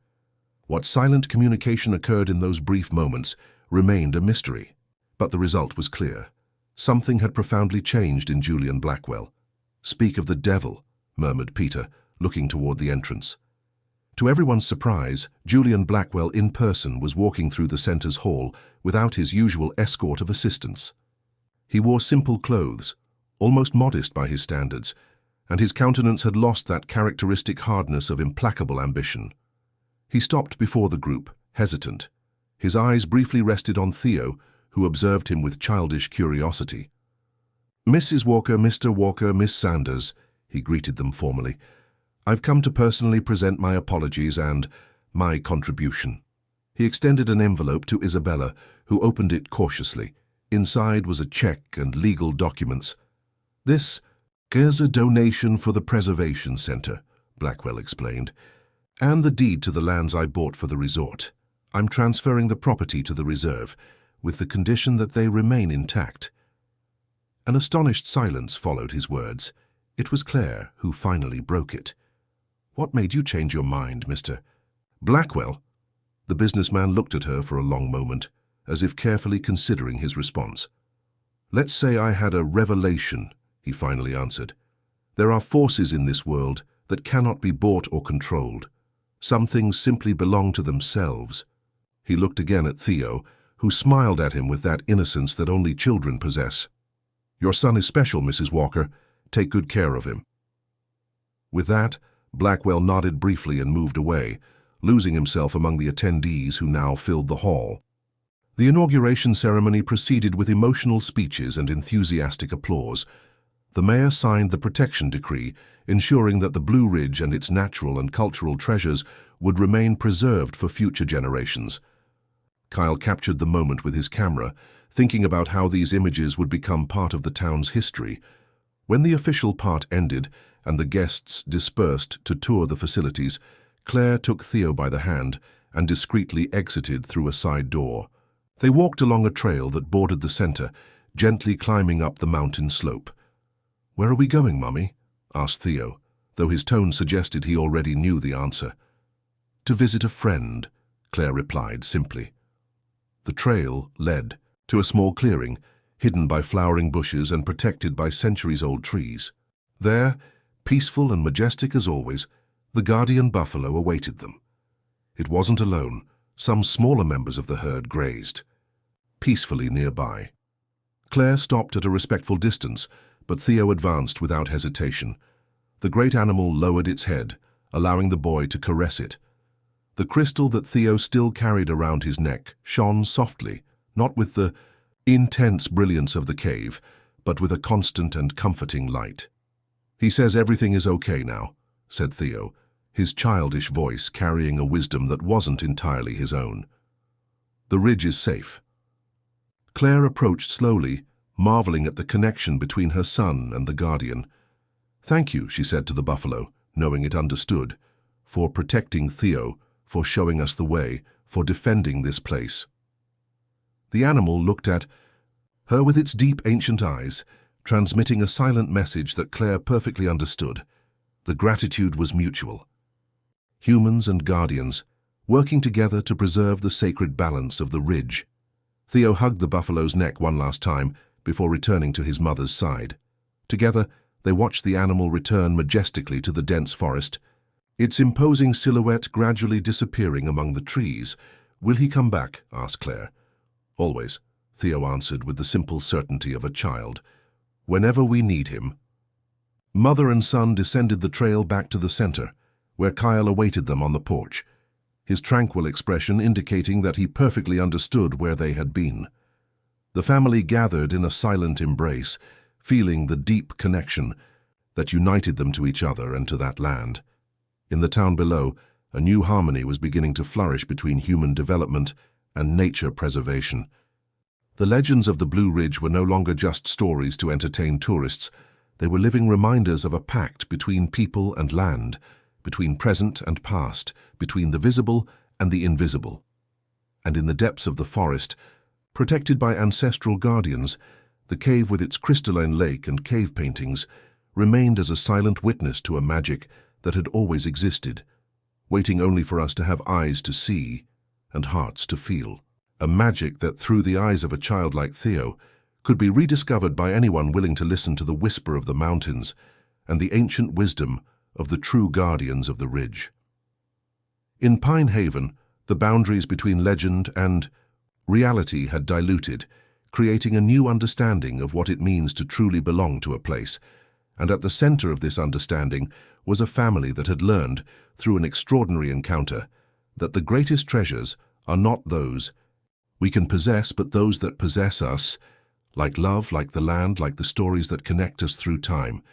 What silent communication occurred in those brief moments remained a mystery. But the result was clear. Something had profoundly changed in Julian Blackwell. "Speak of the devil," murmured Peter, looking toward the entrance. To everyone's surprise, Julian Blackwell in person was walking through the center's hall without his usual escort of assistants. He wore simple clothes, almost modest by his standards, and his countenance had lost that characteristic hardness of implacable ambition. He stopped before the group, hesitant. His eyes briefly rested on Theo, who observed him with childish curiosity. "Mrs. Walker, Mr. Walker, Miss Sanders," he greeted them formally. "I've come to personally present my apologies and my contribution." He extended an envelope to Isabella, who opened it cautiously. Inside was a check and legal documents. "Here's a donation for the Preservation Center," Blackwell explained, "and the deed to the lands I bought for the resort. I'm transferring the property to the reserve, with the condition that they remain intact." An astonished silence followed his words. It was Claire who finally broke it. "What made you change your mind, Mr. Blackwell?" The businessman looked at her for a long moment, as if carefully considering his response. "Let's say I had a revelation," he finally answered. "There are forces in this world that cannot be bought or controlled. Some things simply belong to themselves." He looked again at Theo, who smiled at him with that innocence that only children possess. "Your son is special, Mrs. Walker. Take good care of him." With that, Blackwell nodded briefly and moved away, losing himself among the attendees who now filled the hall. The inauguration ceremony proceeded with emotional speeches and enthusiastic applause. The mayor signed the protection decree, ensuring that the Blue Ridge and its natural and cultural treasures would remain preserved for future generations. Kyle captured the moment with his camera, thinking about how these images would become part of the town's history. When the official part ended and the guests dispersed to tour the facilities, Claire took Theo by the hand and discreetly exited through a side door. They walked along a trail that bordered the center, gently climbing up the mountain slope. "Where are we going, Mummy?" asked Theo, though his tone suggested he already knew the answer. "To visit a friend," Claire replied simply. The trail led to a small clearing, hidden by flowering bushes and protected by centuries-old trees. There, peaceful and majestic as always, the guardian buffalo awaited them. It wasn't alone. Some smaller members of the herd grazed peacefully nearby. Claire stopped at a respectful distance, but Theo advanced without hesitation. The great animal lowered its head, allowing the boy to caress it. The crystal that Theo still carried around his neck shone softly, not with the intense brilliance of the cave, but with a constant and comforting light. "He says everything is okay now," said Theo, his childish voice carrying a wisdom that wasn't entirely his own. "The ridge is safe." Claire approached slowly, marveling at the connection between her son and the guardian. "Thank you," she said to the buffalo, knowing it understood, "for protecting Theo, for showing us the way, for defending this place." The animal looked at her with its deep ancient eyes, transmitting a silent message that Claire perfectly understood. The gratitude was mutual. Humans and guardians, working together to preserve the sacred balance of the ridge. Theo hugged the buffalo's neck one last time before returning to his mother's side. Together, they watched the animal return majestically to the dense forest, its imposing silhouette gradually disappearing among the trees. "Will he come back?" asked Claire. "Always," Theo answered with the simple certainty of a child. "Whenever we need him." Mother and son descended the trail back to the center, where Kyle awaited them on the porch, his tranquil expression indicating that he perfectly understood where they had been. The family gathered in a silent embrace, feeling the deep connection. that united them to each other and to that land. In the town below, a new harmony was beginning to flourish between human development and nature preservation. The legends of the Blue Ridge were no longer just stories to entertain tourists. They were living reminders of a pact between people and land, between present and past, between the visible and the invisible. And in the depths of the forest, protected by ancestral guardians, the cave with its crystalline lake and cave paintings remained as a silent witness to a magic that had always existed, waiting only for us to have eyes to see and hearts to feel. A magic that, through the eyes of a child like Theo, could be rediscovered by anyone willing to listen to the whisper of the mountains and the ancient wisdom of the true guardians of the ridge. In Pine Haven, the boundaries between legend and reality had diluted, creating a new understanding of what it means to truly belong to a place. And at the center of this understanding was a family that had learned, through an extraordinary encounter, that the greatest treasures are not those we can possess, but those that possess us, like love, like the land, like the stories that connect us through time.